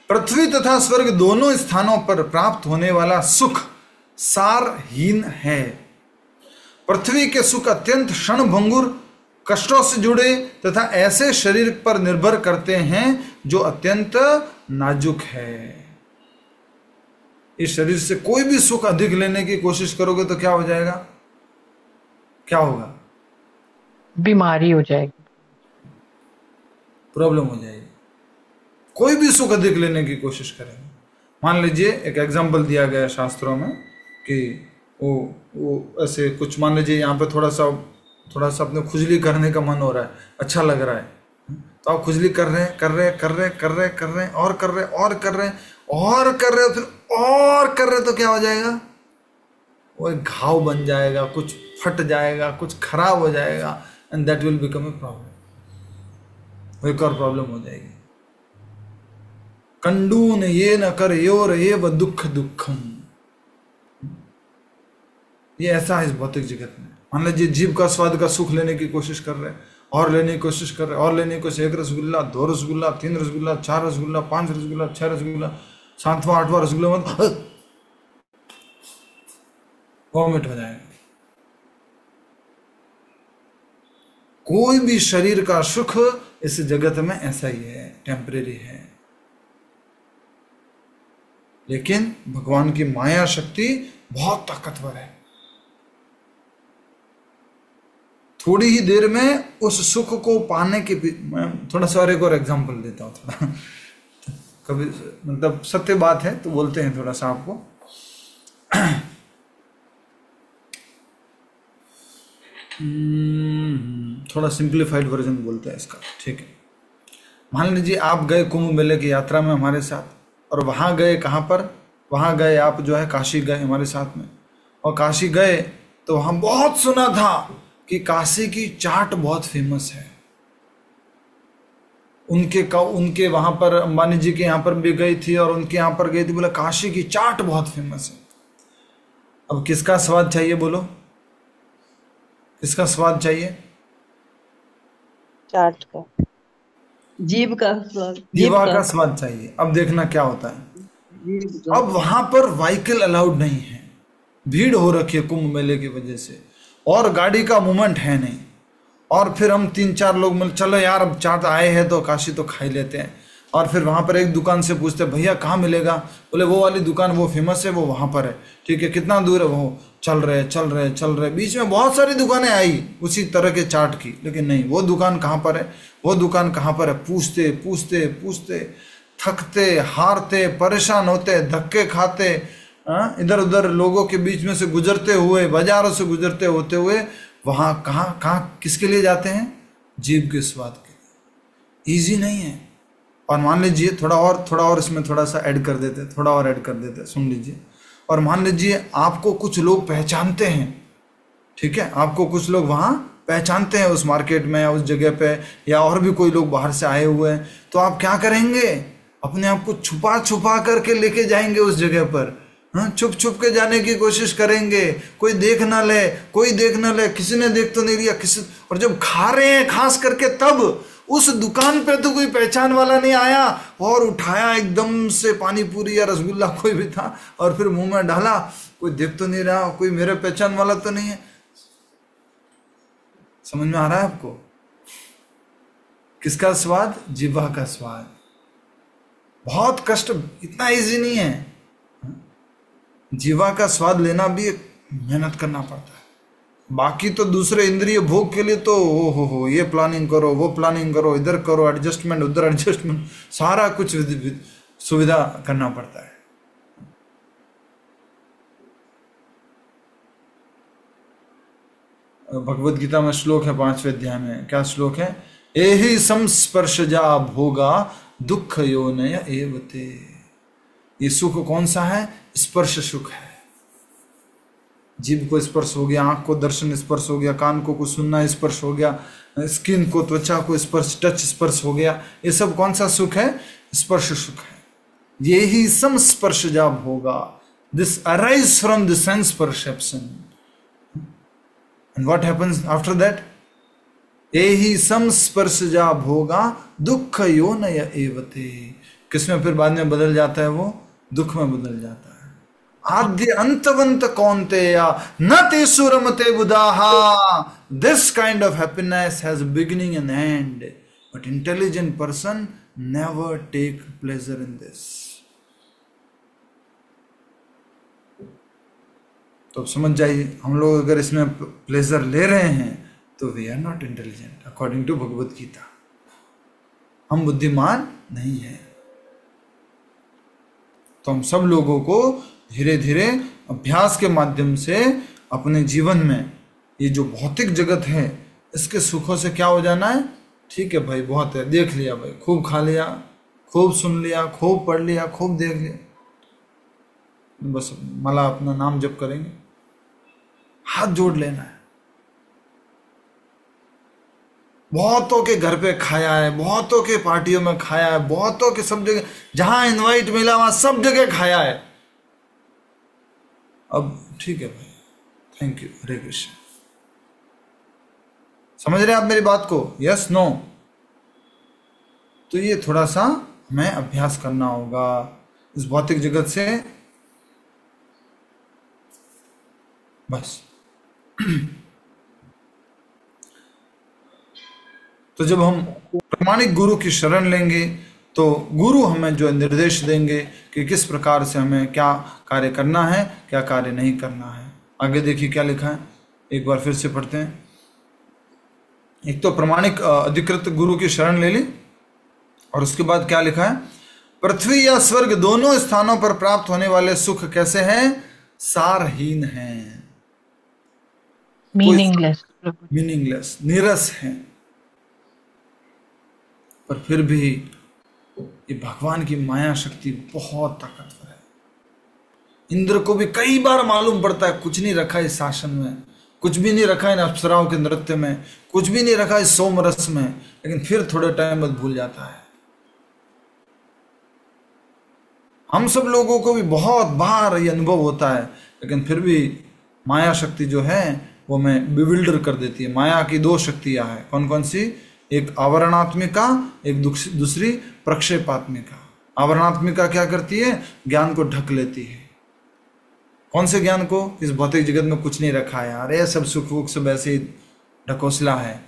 पृथ्वी तथा स्वर्ग दोनों स्थानों पर प्राप्त होने वाला सुख सारहीन है। पृथ्वी के सुख अत्यंत क्षणभंगुर, कष्टों से जुड़े तथा ऐसे शरीर पर निर्भर करते हैं जो अत्यंत नाजुक है। इस शरीर से कोई भी सुख अधिक लेने की कोशिश करोगे तो क्या हो जाएगा? क्या होगा? बीमारी हो जाएगी, प्रॉब्लम हो जाएगी। कोई भी सुख अधिक लेने की कोशिश करेंगे। मान लीजिए एक एग्जाम्पल दिया गया शास्त्रों में कि वो ऐसे कुछ, मान लीजिए यहाँ पे थोड़ा सा अपने खुजली करने का मन हो रहा है, अच्छा लग रहा है, तो आप खुजली कर रहे हैं और कर रहे हो, फिर और कर रहे, तो क्या हो जाएगा? वो एक घाव बन जाएगा, कुछ फट जाएगा, कुछ खराब हो जाएगा, and that will become a problem. एक और प्रॉब्लम हो जाएगी। कंडून ये न कर योर ये व दुख दुखम, ये ऐसा है इस भौतिक जगत में। मान लीजिए जीभ का स्वाद का सुख लेने की कोशिश कर रहे हैं, और लेने की कोशिश कर रहे हैं, और लेने की कोशिश, 1 रसगुल्ला, 2 रसगुल्ला, 3 रसगुल्ला, 4 रसगुल्ला, 5 रसगुल्ला, 6 रसगुल्ला, 7वां 8वां रसगुल्ला मत वॉमिट हो जाएगा। कोई भी शरीर का सुख इस जगत में ऐसा ही है, टेम्परेरी है। लेकिन भगवान की माया शक्ति बहुत ताकतवर है। थोड़ी ही देर में उस सुख को पाने के, मैं थोड़ा सा और एक और एग्जांपल देता हूँ, थोड़ा कभी मतलब सत्य बात है तो बोलते हैं थोड़ा सा आपको। थोड़ा सिंप्लीफाइड वर्जन बोलते हैं इसका, ठीक है। मान लीजिए आप गए कुंभ मेले की यात्रा में हमारे साथ, और वहाँ गए, कहाँ पर? वहाँ गए आप जो है काशी गए हमारे साथ में, और काशी गए तो वहाँ बहुत सुना था कि काशी की चाट बहुत फेमस है। उनके वहाँ पर अंबानी जी के यहाँ पर भी गई थी, और उनके यहाँ पर गई थी, बोला काशी की चाट बहुत फेमस है। अब किसका स्वाद चाहिए बोलो? किसका स्वाद चाहिए? चाट का, जीभ का स्वाद, जीवा का स्वाद चाहिए। अब देखना क्या होता है। अब वहां पर व्हीकल अलाउड नहीं है, भीड़ हो रखी है कुंभ मेले की वजह से, और गाड़ी का मूवमेंट है नहीं। और फिर हम 3-4 लोग मिल, चलो यार अब चाट आए हैं तो काशी तो खा ही लेते हैं। और फिर वहाँ पर एक दुकान से पूछते, भैया कहाँ मिलेगा? बोले वो वाली दुकान, वो फेमस है, वो वहाँ पर है। ठीक है, कितना दूर है? वो चल रहे। बीच में बहुत सारी दुकानें आई उसी तरह के चाट की, लेकिन नहीं, वो दुकान कहाँ पर है, वो दुकान कहाँ पर है? पूछते थकते, हारते, परेशान होते, धक्के खाते, इधर उधर लोगों के बीच में से गुजरते हुए, बाजारों से गुजरते होते हुए, वहाँ कहाँ किसके लिए जाते हैं? जीभ के स्वाद के। इजी नहीं है। और मान लीजिए थोड़ा और इसमें थोड़ा सा ऐड कर देते, थोड़ा और ऐड कर देते, सुन लीजिए। और मान लीजिए आपको कुछ लोग पहचानते हैं, ठीक है, आपको कुछ लोग वहाँ पहचानते हैं उस मार्केट में या उस जगह पे, या और भी कोई लोग बाहर से आए हुए हैं, तो आप क्या करेंगे? अपने आप को छुपा छुपा करके लेके जाएंगे उस जगह पर। हाँ, छुप छुप के जाने की कोशिश करेंगे, कोई देख ना ले, कोई देख ना ले, किसी ने देख तो नहीं लिया किसी। और जब खा रहे हैं खास करके, तब उस दुकान पे तो कोई पहचान वाला नहीं आया और उठाया एकदम से पानी पूरी या रसगुल्ला कोई भी था और फिर मुंह में डाला, कोई देख तो नहीं रहा, कोई मेरे पहचान वाला तो नहीं है। समझ में आ रहा है आपको? किसका स्वाद? जिह्वा का स्वाद। बहुत कष्ट, इतना इजी नहीं है। जिह्वा का स्वाद लेना भी मेहनत करना पड़ता है। बाकी तो दूसरे इंद्रिय भोग के लिए तो हो ये प्लानिंग करो, वो प्लानिंग करो, इधर करो एडजस्टमेंट, उधर एडजस्टमेंट, सारा कुछ सुविधा करना पड़ता है। भगवत गीता में श्लोक है 5वें अध्याय में। क्या श्लोक है? एहि संस्पर्शजा भोगा दुख योनय एवते। ये सुख कौन सा है? स्पर्श सुख है। जीभ को स्पर्श हो गया, आंख को दर्शन स्पर्श हो गया, कान को कुछ सुनना स्पर्श हो गया, स्किन को, त्वचा को स्पर्श, टच स्पर्श हो गया। ये सब कौन सा सुख है? स्पर्श सुख है। ये ही संस्पर्शजा भोगा, this arise from the sense perception. And what happens after that? एहि संस्पर्शजा भोगा दुख योनय एवते। किसमें फिर बाद में बदल जाता है? वो दुख में बदल जाता है। आद्य अंतवंत कौन्तेय न तेषु रमते बुधाहा। This kind of happiness has beginning and end, but intelligent person never take pleasure in this. तो समझ जाइए, हम लोग अगर इसमें प्लेजर ले रहे हैं तो we are not intelligent according to Bhagavad Gita. हम बुद्धिमान नहीं हैं। तो हम सब लोगों को धीरे धीरे अभ्यास के माध्यम से अपने जीवन में ये जो भौतिक जगत है इसके सुखों से क्या हो जाना है? ठीक है भाई, बहुत है, देख लिया भाई, खूब खा लिया, खूब सुन लिया, खूब पढ़ लिया, खूब देख लिया, बस मला अपना नाम जप करेंगे, हाथ जोड़ लेना है। बहुतों के घर पे खाया है, बहुतों के पार्टियों में खाया है, बहुतों के सब जगह जहां इनवाइट मिला वहां सब जगह खाया है। अब ठीक है भाई, थैंक यू, हरे कृष्ण। समझ रहे आप मेरी बात को? Yes no? तो ये थोड़ा सा हमें अभ्यास करना होगा इस भौतिक जगत से, बस। तो जब हम प्रामाणिक गुरु की शरण लेंगे तो गुरु हमें जो निर्देश देंगे कि किस प्रकार से हमें क्या कार्य करना है, क्या कार्य नहीं करना है। आगे देखिए क्या लिखा है, एक बार फिर से पढ़ते हैं। एक तो प्रामाणिक अधिकृत गुरु की शरण ले ली, और उसके बाद क्या लिखा है? पृथ्वी या स्वर्ग दोनों स्थानों पर प्राप्त होने वाले सुख कैसे हैं? सारहीन हैं, मीनिंगलेस, नीरस हैं। पर फिर भी ये भगवान की माया शक्ति बहुत ताकतवर है। इंद्र को भी कई बार मालूम पड़ता है कुछ नहीं रखा इस शासन में, कुछ भी नहीं रखा इन अप्सराओं के नृत्य में, कुछ भी नहीं रखा इस सोमरस में, लेकिन फिर थोड़े टाइम बाद भूल जाता है। हम सब लोगों को भी बहुत बार ये अनुभव होता है, लेकिन फिर भी माया शक्ति जो है वो हमें बिविल्डर कर देती है। माया की दो शक्तियां हैं, कौन कौन सी? एक आवरणात्मिका, एक दूसरी प्रक्षेपात्मिका। आवरणात्मिका क्या करती है? ज्ञान को ढक लेती है। कौन से ज्ञान को? इस भौतिक जगत में कुछ नहीं रखा है यार, ये सब सुख वुख सब ऐसे ही ढकोसला है,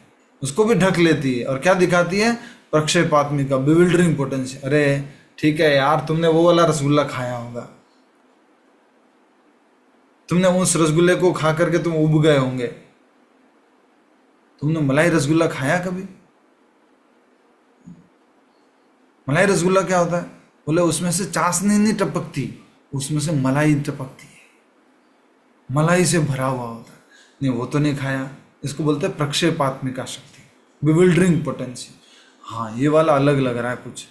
उसको भी ढक लेती है। और क्या दिखाती है? प्रक्षेपात्मिका, बिविल्डरिंग पोटेंशियल। अरे ठीक है यार, तुमने वो वाला रसगुल्ला खाया होगा, तुमने उस रसगुल्ले को खा करके तुम उब गए होंगे। तुमने मलाई रसगुल्ला खाया कभी? मलाई रसगुल्ला क्या होता है? बोले उसमें से चाशनी नहीं टपकती, उसमें से मलाई टपकती है, मलाई से भरा हुआ होता है। नहीं, वो तो नहीं खाया। इसको बोलते हैं प्रक्षेपात्मिका शक्ति, बिविल्डरिंग पोटेंशियल। हाँ ये वाला अलग लग रहा है कुछ।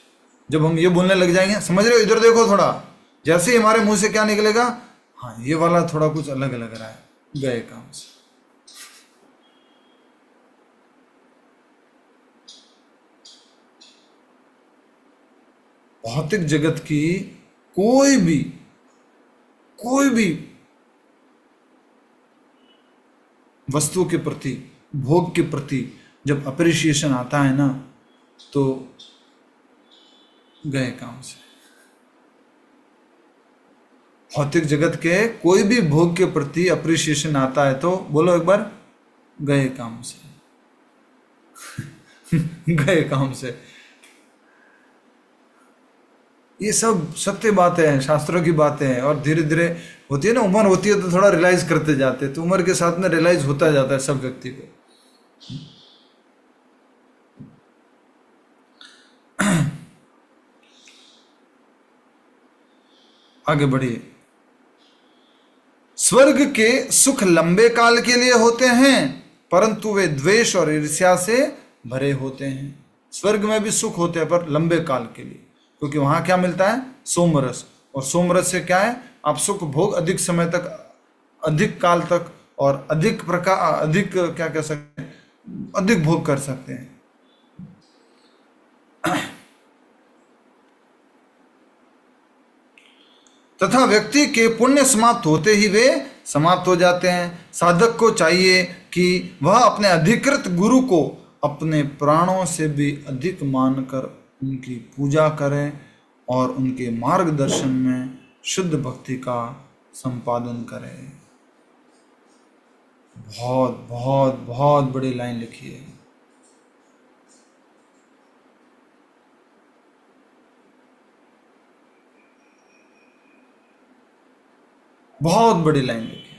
जब हम ये बोलने लग जाएंगे, समझ रहे हो, इधर देखो थोड़ा, जैसे ही हमारे मुंह से क्या निकलेगा, हाँ ये वाला थोड़ा कुछ अलग लग रहा है, गए काम से। भौतिक जगत की कोई भी वस्तु के प्रति, भोग के प्रति जब अप्रिसिएशन आता है ना, तो गए काम से। भौतिक जगत के कोई भी भोग के प्रति अप्रिसिएशन आता है तो बोलो एक बार, गए काम से। गए काम से। ये सब सत्य बातें हैं, शास्त्रों की बातें हैं, और धीरे धीरे होती है ना, उम्र होती है तो थोड़ा रियलाइज करते जाते हैं, तो उम्र के साथ में रियलाइज होता जाता है सब व्यक्ति को। आगे बढ़िए। स्वर्ग के सुख लंबे काल के लिए होते हैं, परंतु वे द्वेष और ईर्ष्या से भरे होते हैं। स्वर्ग में भी सुख होते हैं पर लंबे काल के लिए, क्योंकि वहां क्या मिलता है, सोमरस, और सोमरस से क्या है, आप सुख भोग अधिक समय तक, अधिक काल तक, और अधिक प्रकार, अधिक क्या कह सकते हैं, अधिक भोग कर सकते हैं। तथा व्यक्ति के पुण्य समाप्त होते ही वे समाप्त हो जाते हैं। साधक को चाहिए कि वह अपने अधिकृत गुरु को अपने प्राणों से भी अधिक मानकर उनकी पूजा करें और उनके मार्गदर्शन में शुद्ध भक्ति का संपादन करें। बहुत बहुत बहुत बड़ी लाइन लिखी है। बहुत बड़ी लाइन लिखी है।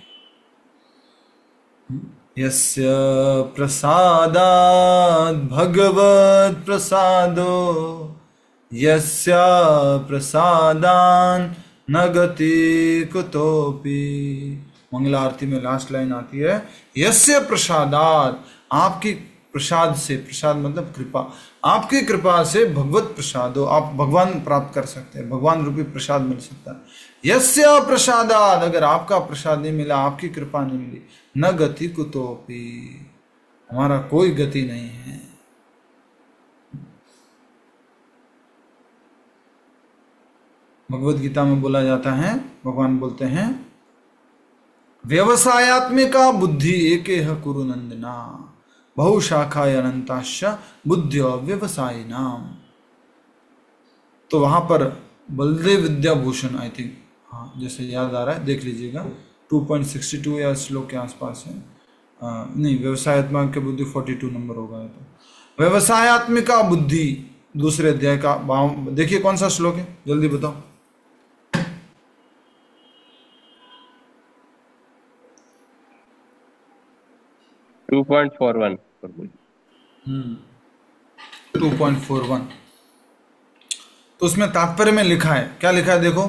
यस्य प्रसादात् भगवत् प्रसादो यस्य प्रसादान् न गति कुतोपि। मंगला आरती में लास्ट लाइन आती है, यस्य प्रसादात्, आपकी प्रसाद से, प्रसाद मतलब कृपा, आपकी कृपा से भगवत प्रसादो, आप भगवान प्राप्त कर सकते हैं, भगवान रूपी प्रसाद मिल सकता है। यस्य प्रसादात्, अगर आपका प्रसाद नहीं मिला, आपकी कृपा नहीं मिली, न गति कुतोपि, हमारा कोई गति नहीं है। भगवत गीता में बोला जाता है, भगवान बोलते हैं, व्यवसायात्मिका बुद्धि एकेह कुरु नंदना बहुशाखा अनंताश्च बुद्धियो व्यवसायी नाम। तो वहां पर बलदेव विद्याभूषण, आई थिंक, हाँ जैसे याद आ रहा है, देख लीजिएगा, 2.62 या श्लोक के आसपास है, नहीं, व्यवसायात्मक के बुद्धि 42 नंबर होगा। तो व्यवसायात्मिका बुद्धि, दूसरे अध्याय का देखिए कौन सा श्लोक है, जल्दी बताओ। 2.41 2.41। तो उसमें तात्पर्य में लिखा है, क्या लिखा है देखो,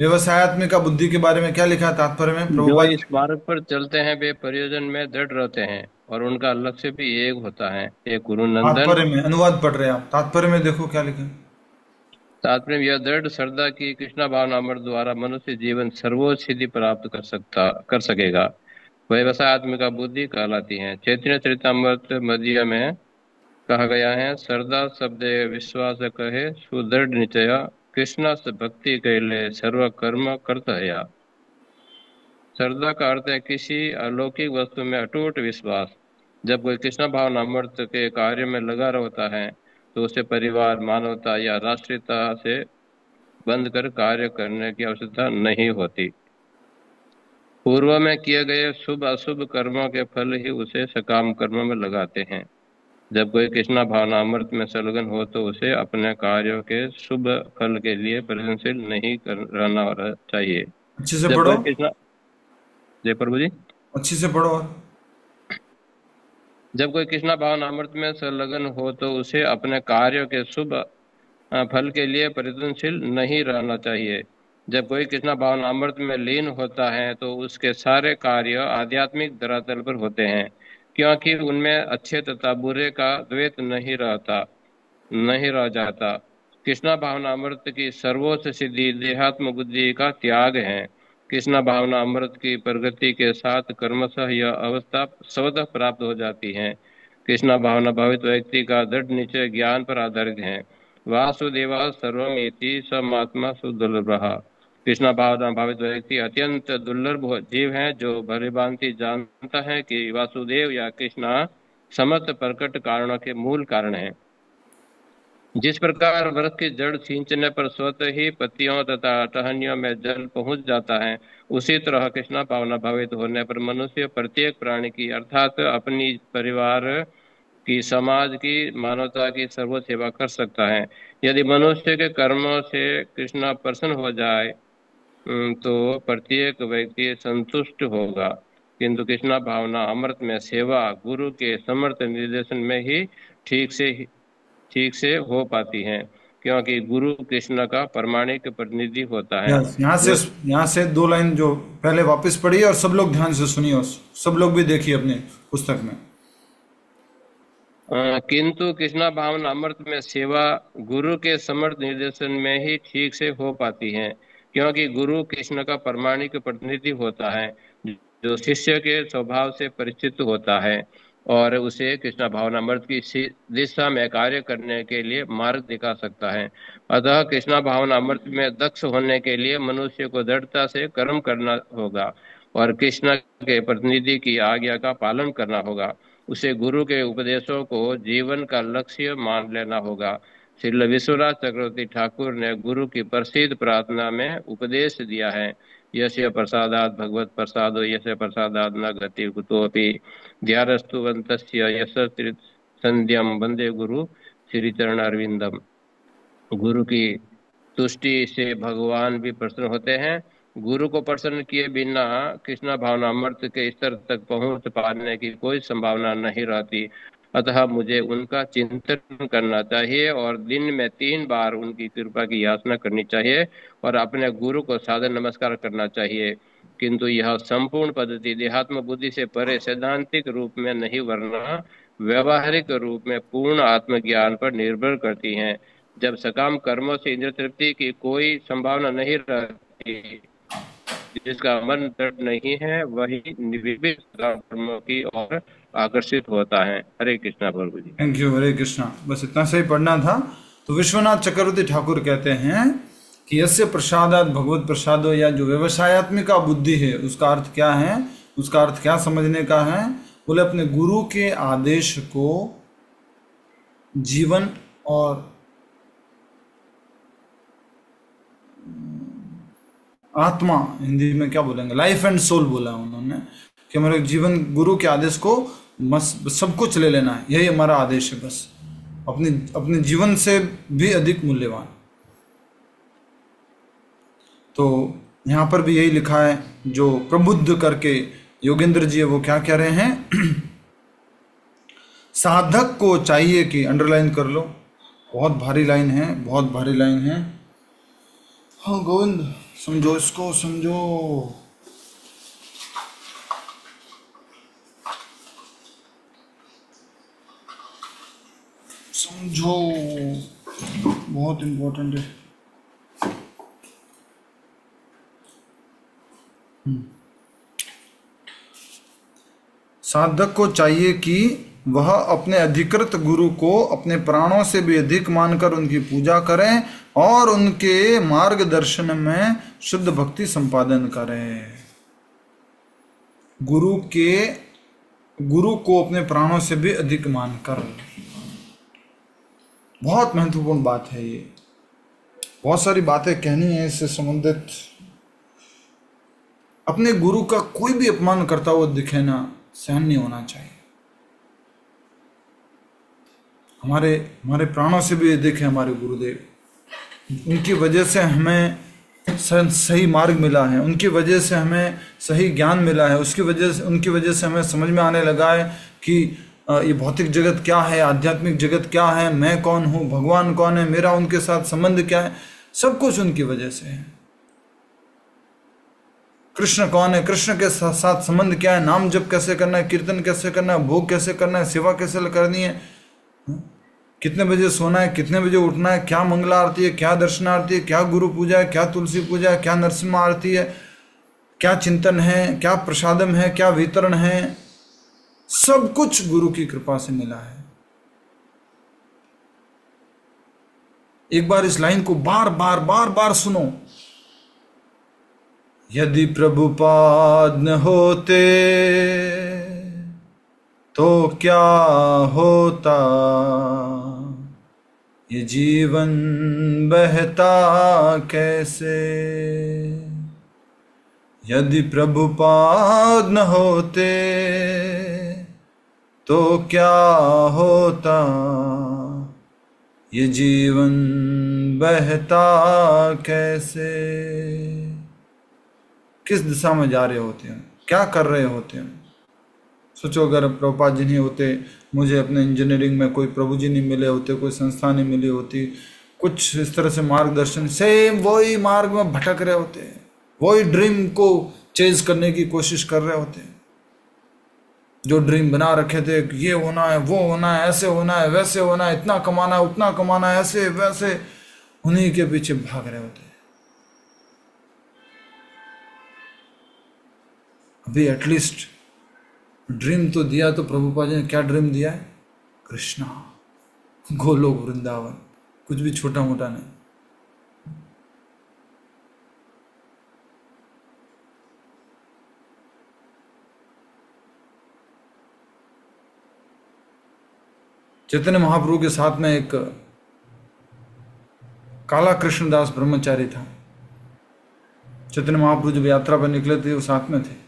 व्यवसायात्मिका बुद्धि के बारे में क्या लिखा है तात्पर्य में। जो इस मार्ग पर चलते हैं वे प्रयोजन में दृढ़ रहते हैं और उनका लक्ष्य भी एक होता है। एक गुरु नंदन, तात्पर्य में अनुवाद पढ़ रहे हैं आप, तात्पर्य में देखो क्या लिखा है। तात्पर्य में यह दृढ़ श्रद्धा की कृष्णा भावनामृत द्वारा मनुष्य जीवन सर्वोच्च सिद्धि प्राप्त कर सकेगा, व्यवसायात्मिका बुद्धि कहलाती है। चैतन्य चरितमृत मध्य में कहा गया है, श्रद्धा शब्द विश्वास कहे सुदृढ़ निश्चय कृष्ण से भक्ति कैले सर्व कर्म कर्तया। श्रद्धा का अर्थ है किसी अलौकिक वस्तु में अटूट विश्वास। जब कोई कृष्ण भावनामृत के कार्य में लगा रहता है तो उसे परिवार, मानवता या राष्ट्रीयता से बंद कर कार्य करने की आवश्यकता नहीं होती। पूर्व में किए गए शुभ अशुभ कर्मों के फल ही उसे सकाम कर्म में लगाते हैं। जब कोई कृष्णा भावनामृत में संलग्न हो तो उसे अपने कार्यों के शुभ फल के लिए प्रयत्नशील नहीं रहना चाहिए। अच्छे से पढ़ो। जय प्रभु जी, अच्छे से पढ़ो। जब कोई कृष्णा भावनामृत में संलग्न हो तो उसे अपने कार्यों के शुभ फल के लिए प्रयत्नशील नहीं रहना चाहिए। जब कोई कृष्णा भावनामृत में लीन होता है तो उसके सारे कार्य आध्यात्मिक धरातल पर होते हैं। क्योंकि उनमें अच्छे तथा बुरे का द्वैत नहीं रह जाता। कृष्णा भावनामृत की सर्वोच्च सिद्धि देहात्म बुद्धि का त्याग है। कृष्णा भावनामृत की प्रगति के साथ कर्मशः यह अवस्था स्वतः प्राप्त हो जाती है। कृष्णा भावना भावित व्यक्ति का दृढ़ निश्चय ज्ञान पर आधारित है। वासुदेव सर्वमेति समात्मा सुदुर्लभ। कृष्णा भावना भावित व्यक्ति अत्यंत दुर्लभ जीव है जो भली भांति जानता है कि वासुदेव या कृष्णा समस्त प्रकट कारणों के मूल कारण है। जिस प्रकार वृक्ष की जड़ खींचने पर स्वतः ही पत्तियों तथा टहनियों में जल पहुंच जाता है, उसी तरह कृष्णा भावना भावित होने पर मनुष्य प्रत्येक प्राणी की अर्थात अपनी परिवार की, समाज की, मानवता की सर्वोच्च सेवा कर सकता है। यदि मनुष्य के कर्मों से कृष्णा प्रसन्न हो जाए तो प्रत्येक व्यक्ति संतुष्ट होगा, किंतु कृष्णा भावना अमृत में सेवा गुरु के समर्थ निर्देशन में ही ठीक से हो पाती है, क्योंकि गुरु कृष्ण का प्रमाणिक प्रतिनिधि होता है। यहाँ से 2 लाइन जो पहले वापस पढ़िए और सब लोग ध्यान से सुनिए, सब लोग भी देखिए अपने पुस्तक में। किंतु कृष्णा भावना अमृत में सेवा गुरु के समर्थ निर्देशन में ही ठीक से हो पाती है, क्योंकि गुरु कृष्ण का प्रमाणिक प्रतिनिधि होता है जो शिष्य के स्वभाव से परिचित होता है और उसे कृष्णा भावनामृत की दिशा में कार्य करने के लिए मार्ग दिखा सकता है। अतः कृष्णा भावनामृत में दक्ष होने के लिए मनुष्य को दृढ़ता से कर्म करना होगा और कृष्ण के प्रतिनिधि की आज्ञा का पालन करना होगा। उसे गुरु के उपदेशों को जीवन का लक्ष्य मान लेना होगा। श्री विश्वनाथ चक्रवर्ती ठाकुर ने गुरु की प्रसिद्ध प्रार्थना में उपदेश दिया है, यस्य प्रसादात् भगवत प्रसादो यस्य प्रसादात् न गति कुतोपि ध्यारस्तुवन्तस्य यस्य संध्यम वंदे गुरु श्री चरण अरविंदम। गुरु की तुष्टि से भगवान भी प्रसन्न होते हैं। गुरु को प्रसन्न किए बिना कृष्णा भावनामृत के स्तर तक पहुंच पाने की कोई संभावना नहीं रहती। अतः मुझे उनका चिंतन करना चाहिए और दिन में 3 बार उनकी कृपा की याचना करनी चाहिए और अपने गुरु को सादर नमस्कार करना चाहिए। किंतु यह संपूर्ण पद्धति देहात्म बुद्धि से परे सैद्धांतिक रूप में नहीं वरना व्यवहारिक रूप में पूर्ण आत्मज्ञान पर निर्भर करती है। जब सकाम कर्मों से इंद्रिय तृप्ति की कोई संभावना नहीं रहती, जिसका मन दृढ़ नहीं है वही विविध कर्मों की ओर आकर्षित होता है। हरे कृष्णा प्रभु जी। Thank you. हरे कृष्णा। बस इतना सही पढ़ना था। तो विश्वनाथ चक्रवर्ती ठाकुर कहते हैं कि यस्य प्रसादात् भगवत प्रसादो, या जो व्यवसायत्मिका बुद्धि है उसका अर्थ क्या है, उसका अर्थ क्या समझने का है। बोले अपने गुरु के आदेश को जीवन और आत्मा, हिंदी में क्या बोलेंगे, लाइफ एंड सोल बोला उन्होंने कि हमारे जीवन गुरु के आदेश को सब कुछ ले लेना है, यही हमारा आदेश है। बस अपने जीवन से भी अधिक मूल्यवान। तो यहाँ पर भी यही लिखा है, जो प्रबुद्ध करके योगेंद्र जी है वो क्या कह रहे हैं, साधक को चाहिए कि, अंडरलाइन कर लो, बहुत भारी लाइन है, बहुत भारी लाइन है। हाँ गोविंद समझो इसको, समझो। समझो, बहुत इंपॉर्टेंट है। साधक को चाहिए कि वह अपने अधिकृत गुरु को अपने प्राणों से भी अधिक मानकर उनकी पूजा करें और उनके मार्गदर्शन में शुद्ध भक्ति संपादन करें। गुरु को अपने प्राणों से भी अधिक मानकर, बहुत महत्वपूर्ण बात है ये। बहुत सारी बातें कहनी है इससे संबंधित। अपने गुरु का कोई भी अपमान करता हुआ दिखे ना, सहन नहीं होना चाहिए। हमारे प्राणों से भी देखे हमारे गुरुदेव, उनकी वजह से हमें सही मार्ग मिला है, उनकी वजह से हमें सही ज्ञान मिला है, उनकी वजह से हमें समझ में आने लगा है कि ये भौतिक जगत क्या है, आध्यात्मिक जगत क्या है, मैं कौन हूँ, भगवान कौन है, मेरा उनके साथ संबंध क्या है। सब कुछ उनकी वजह से है। कृष्ण कौन है, कृष्ण के साथ संबंध क्या है, नाम जप कैसे करना है, कीर्तन कैसे करना है, भोग कैसे करना है, सेवा कैसे करनी है, कितने बजे सोना है, कितने बजे उठना है, क्या मंगला आरती है, क्या दर्शन आरती है, क्या गुरु पूजा है, क्या तुलसी पूजा है, क्या नरसिम्हा आरती है, क्या चिंतन है, क्या प्रसादम है, क्या वितरण है, सब कुछ गुरु की कृपा से मिला है। एक बार इस लाइन को बार बार बार बार सुनो। यदि प्रभुपाद न होते तो क्या होता, ये जीवन बहता कैसे। यदि प्रभुपाद न होते तो क्या होता, ये जीवन बहता कैसे। किस दिशा में जा रहे होते हैं, क्या कर रहे होते हैं। सोचो अगर प्रभुपाद जी नहीं होते, मुझे अपने इंजीनियरिंग में कोई प्रभु जी नहीं मिले होते, कोई संस्था नहीं मिली होती, कुछ इस तरह से मार्गदर्शन, सेम वही मार्ग में भटक रहे होते हैं, वही ड्रीम को चेज करने की कोशिश कर रहे होते हैं, जो ड्रीम बना रखे थे, ये होना है, वो होना है, ऐसे होना है, वैसे होना है, इतना कमाना है, उतना कमाना है, ऐसे वैसे, उन्हीं के पीछे भाग रहे होते हैं। अभी एटलीस्ट ड्रीम तो दिया, तो प्रभुपाद जी ने क्या ड्रीम दिया है, कृष्णा, गोलोक वृंदावन, कुछ भी छोटा मोटा नहीं। चैतन्य महाप्रभु के साथ में एक काला कृष्णदास ब्रह्मचारी था। चैतन्य महाप्रभु जब यात्रा पर निकले थे वो साथ में थे।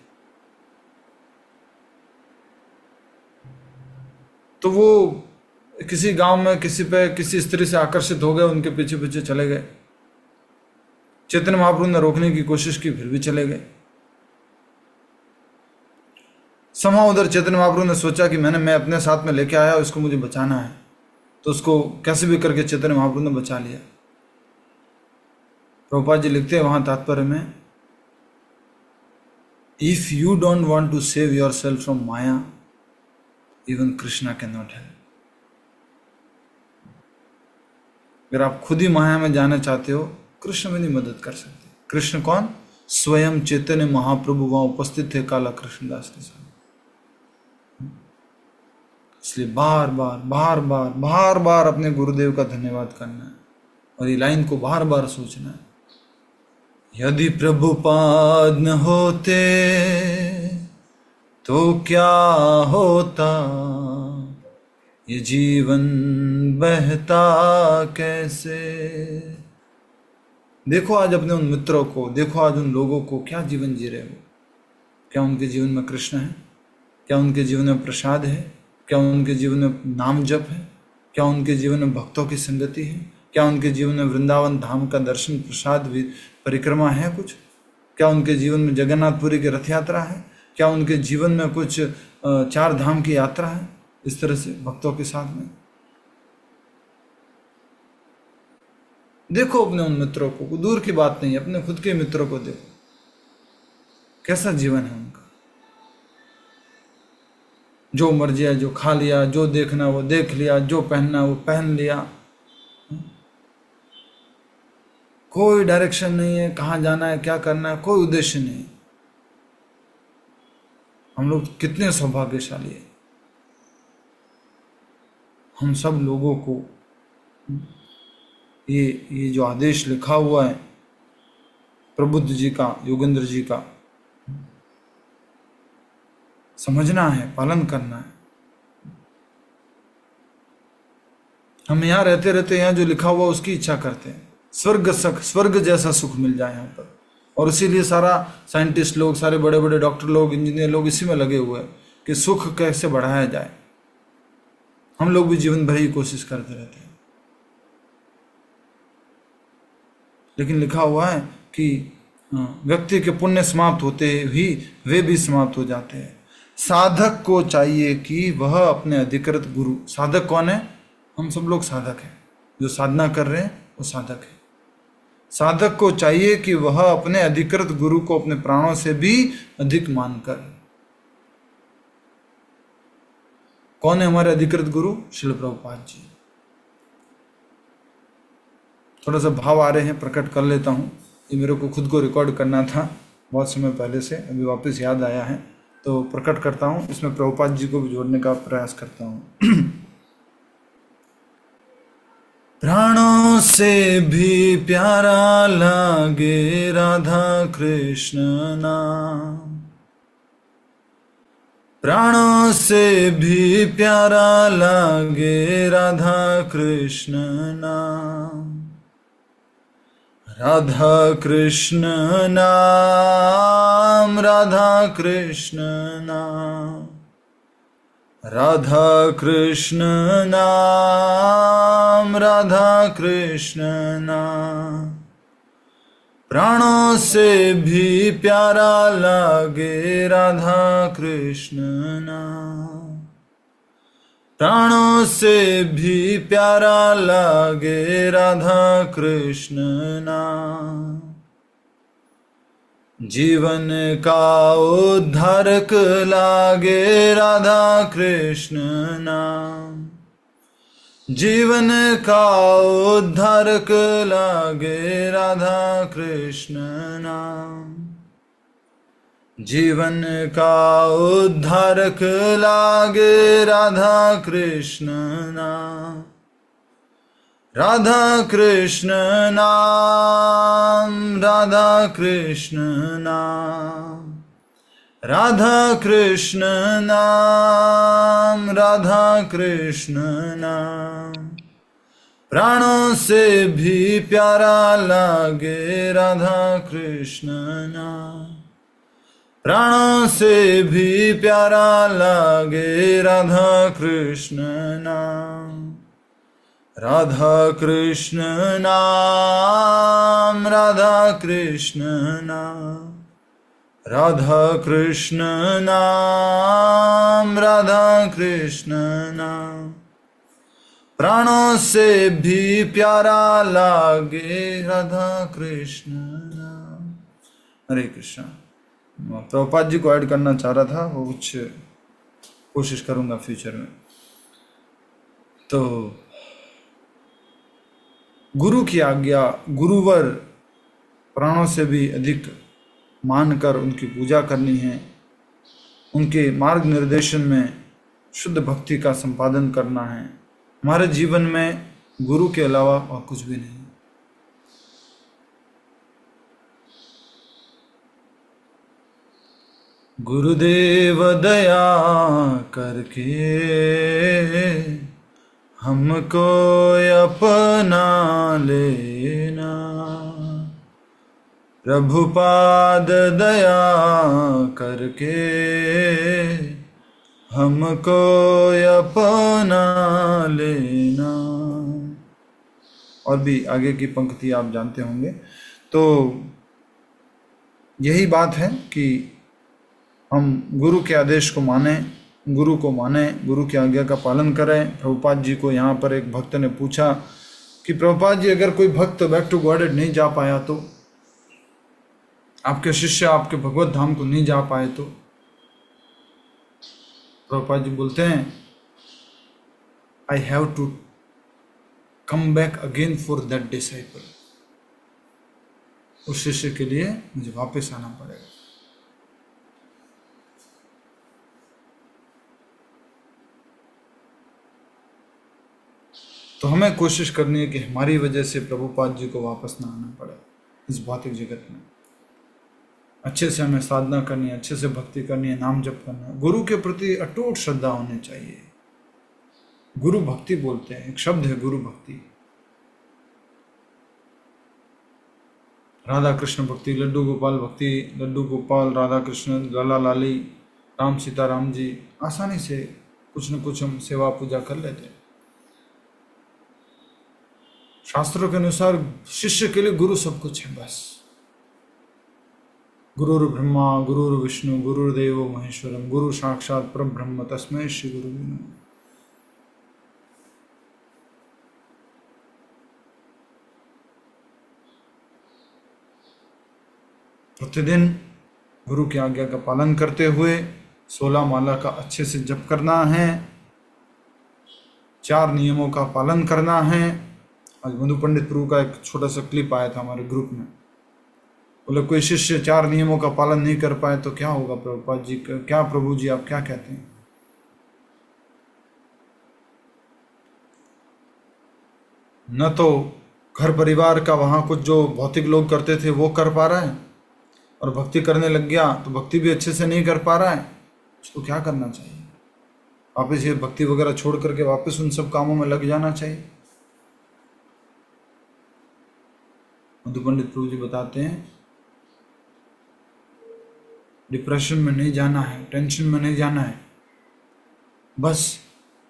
तो वो किसी गांव में किसी स्त्री से आकर्षित हो गए, उनके पीछे पीछे चले गए। चैतन्य महाप्रभु ने रोकने की कोशिश की, फिर भी चले गए। समां उधर चैतन्य महाप्रभु ने सोचा कि मैं अपने साथ में लेके आया, उसको मुझे बचाना है, तो उसको कैसे भी करके चैतन्य महाप्रभु ने बचा लिया। प्रभुपाद जी लिखते हैं वहां तात्पर्य में, if you don't want to save your self from Maya, even Krishna can not help. अगर आप खुद ही माया में जाना चाहते हो, कृष्ण में नहीं मदद कर सकते। कृष्ण कौन? स्वयं चैतन्य महाप्रभु वहां उपस्थित थे काला कृष्णदास के साथ। इसलिए बार बार बार बार बार बार अपने गुरुदेव का धन्यवाद करना है और ये लाइन को बार बार सोचना है। यदि प्रभुपाद न होते तो क्या होता, ये जीवन बहता कैसे। देखो आज अपने उन मित्रों को, देखो आज उन लोगों को, क्या जीवन जी रहे हो। क्या उनके जीवन में कृष्ण है? क्या उनके जीवन में प्रसाद है? क्या उनके जीवन में नाम जप है? क्या उनके जीवन में भक्तों की संगति है? क्या उनके जीवन में वृंदावन धाम का दर्शन, प्रसाद, परिक्रमा है कुछ? क्या उनके जीवन में जगन्नाथपुरी की रथ यात्रा है? क्या उनके जीवन में कुछ 4 धाम की यात्रा है इस तरह से भक्तों के साथ में? देखो अपने उन मित्रों को, दूर की बात नहीं, अपने खुद के मित्रों को देखो, कैसा जीवन है उनका। जो मर्जी है जो खा लिया, जो देखना वो देख लिया, जो पहनना वो पहन लिया, कोई डायरेक्शन नहीं है, कहाँ जाना है, क्या करना है, कोई उद्देश्य नहीं। हम लोग कितने सौभाग्यशाली हैं। हम सब लोगों को ये जो आदेश लिखा हुआ है प्रबुद्ध जी का, योगेंद्र जी का, समझना है, पालन करना है। हम यहाँ रहते रहते यहाँ जो लिखा हुआ उसकी इच्छा करते हैं, स्वर्ग जैसा सुख मिल जाए यहाँ पर। और इसीलिए सारा साइंटिस्ट लोग, सारे बड़े बड़े डॉक्टर लोग, इंजीनियर लोग इसी में लगे हुए हैं कि सुख कैसे बढ़ाया जाए। हम लोग भी जीवन भर ही कोशिश करते रहते हैं, लेकिन लिखा हुआ है कि व्यक्ति के पुण्य समाप्त होते ही वे भी समाप्त हो जाते हैं। साधक को चाहिए कि वह अपने अधिकृत गुरु, साधक कौन है? हम सब लोग साधक हैं, जो साधना कर रहे हैं वो साधक है। साधक को चाहिए कि वह अपने अधिकृत गुरु को अपने प्राणों से भी अधिक मानकर। कौन है हमारे अधिकृत गुरु? श्रील प्रभुपाद जी। थोड़ा सा भाव आ रहे हैं, प्रकट कर लेता हूँ। ये मेरे को खुद को रिकॉर्ड करना था बहुत समय पहले से, अभी वापस याद आया है तो प्रकट करता हूँ। इसमें प्रभुपाद जी को भी जोड़ने का प्रयास करता हूँ। प्राणों से भी प्यारा लागे राधा कृष्ण नाम, प्राणों से भी प्यारा लागे राधा कृष्ण नाम, राधा कृष्ण नाम, राधा कृष्ण नाम, राधा कृष्ण नाम, राधा कृष्ण नाम। प्राणों से भी प्यारा लागे राधा कृष्ण नाम, प्राणों से भी प्यारा लागे राधा कृष्ण नाम। जीवन का उद्धारक लागे राधा कृष्ण नाम, जीवन का उद्धारक लागे राधा कृष्ण नाम, जीवन का उद्धारक लागे राधा कृष्ण नाम, राधा कृष्ण नाम, राधा कृष्ण नाम, राधा कृष्ण नाम, राधा कृष्ण नाम। प्राणों से भी प्यारा लागे राधा कृष्ण नाम, प्राणों से भी प्यारा लागे राधा कृष्ण नाम, राधा कृष्ण नाम, राधा कृष्ण नाम, राधा कृष्ण नाम, राधा कृष्ण नाम। प्राणों से भी प्यारा लागे राधा कृष्ण नाम। हरे कृष्ण। प्रभुपाद जी को ऐड करना चाह रहा था, वो कुछ कोशिश करूंगा फ्यूचर में। तो गुरु की आज्ञा, गुरुवर प्राणों से भी अधिक मानकर उनकी पूजा करनी है, उनके मार्ग निर्देशन में शुद्ध भक्ति का संपादन करना है। हमारे जीवन में गुरु के अलावा और कुछ भी नहीं। गुरुदेव दया करके हमको अपना लेना, प्रभुपाद दया करके हमको अपना लेना। और भी आगे की पंक्ति आप जानते होंगे। तो यही बात है कि हम गुरु के आदेश को माने, गुरु को माने, गुरु की आज्ञा का पालन करें। प्रभुपाद जी को यहाँ पर एक भक्त ने पूछा कि प्रभुपाद जी, अगर कोई भक्त बैक टू गॉडेड नहीं जा पाया तो, आपके शिष्य आपके भगवत धाम को नहीं जा पाए तो? प्रभुपाद जी बोलते हैं, I have to come back again for that disciple. उस शिष्य के लिए मुझे वापस आना पड़ेगा। तो हमें कोशिश करनी है कि हमारी वजह से प्रभुपाद जी को वापस ना आना पड़े इस भौतिक जगत में। अच्छे से हमें साधना करनी है, अच्छे से भक्ति करनी है, नाम जप करना है। गुरु के प्रति अटूट श्रद्धा होनी चाहिए। गुरु भक्ति बोलते हैं, एक शब्द है गुरु भक्ति। राधा कृष्ण भक्ति, लड्डू गोपाल भक्ति, लड्डू गोपाल, राधा कृष्ण, लाला लाली, राम सीता राम जी, आसानी से कुछ न कुछ हम सेवा पूजा कर लेते हैं। शास्त्रों के अनुसार शिष्य के लिए गुरु सब कुछ है। बस गुरुर् ब्रह्मा गुरुर् विष्णु गुरुर्देव महेश्वरम, गुरु साक्षात परब्रह्म तस्मै श्री गुरु नमः। प्रतिदिन गुरु की आज्ञा का पालन करते हुए 16 माला का अच्छे से जप करना है, 4 नियमों का पालन करना है। आज मधु पंडित प्रभु का एक छोटा सा क्लिप आया था हमारे ग्रुप में, बोले कोई शिष्य 4 नियमों का पालन नहीं कर पाए तो क्या होगा प्रभुपाद जी, क्या प्रभु जी आप क्या कहते हैं? न तो घर परिवार का वहां कुछ जो भौतिक लोग करते थे वो कर पा रहा है, और भक्ति करने लग गया तो भक्ति भी अच्छे से नहीं कर पा रहा है, उसको क्या करना चाहिए? वापस ये भक्ति वगैरह छोड़ करके वापस उन सब कामों में लग जाना चाहिए। मधु पंडित प्रभु जी बताते हैं डिप्रेशन में नहीं जाना है, टेंशन में नहीं जाना है, बस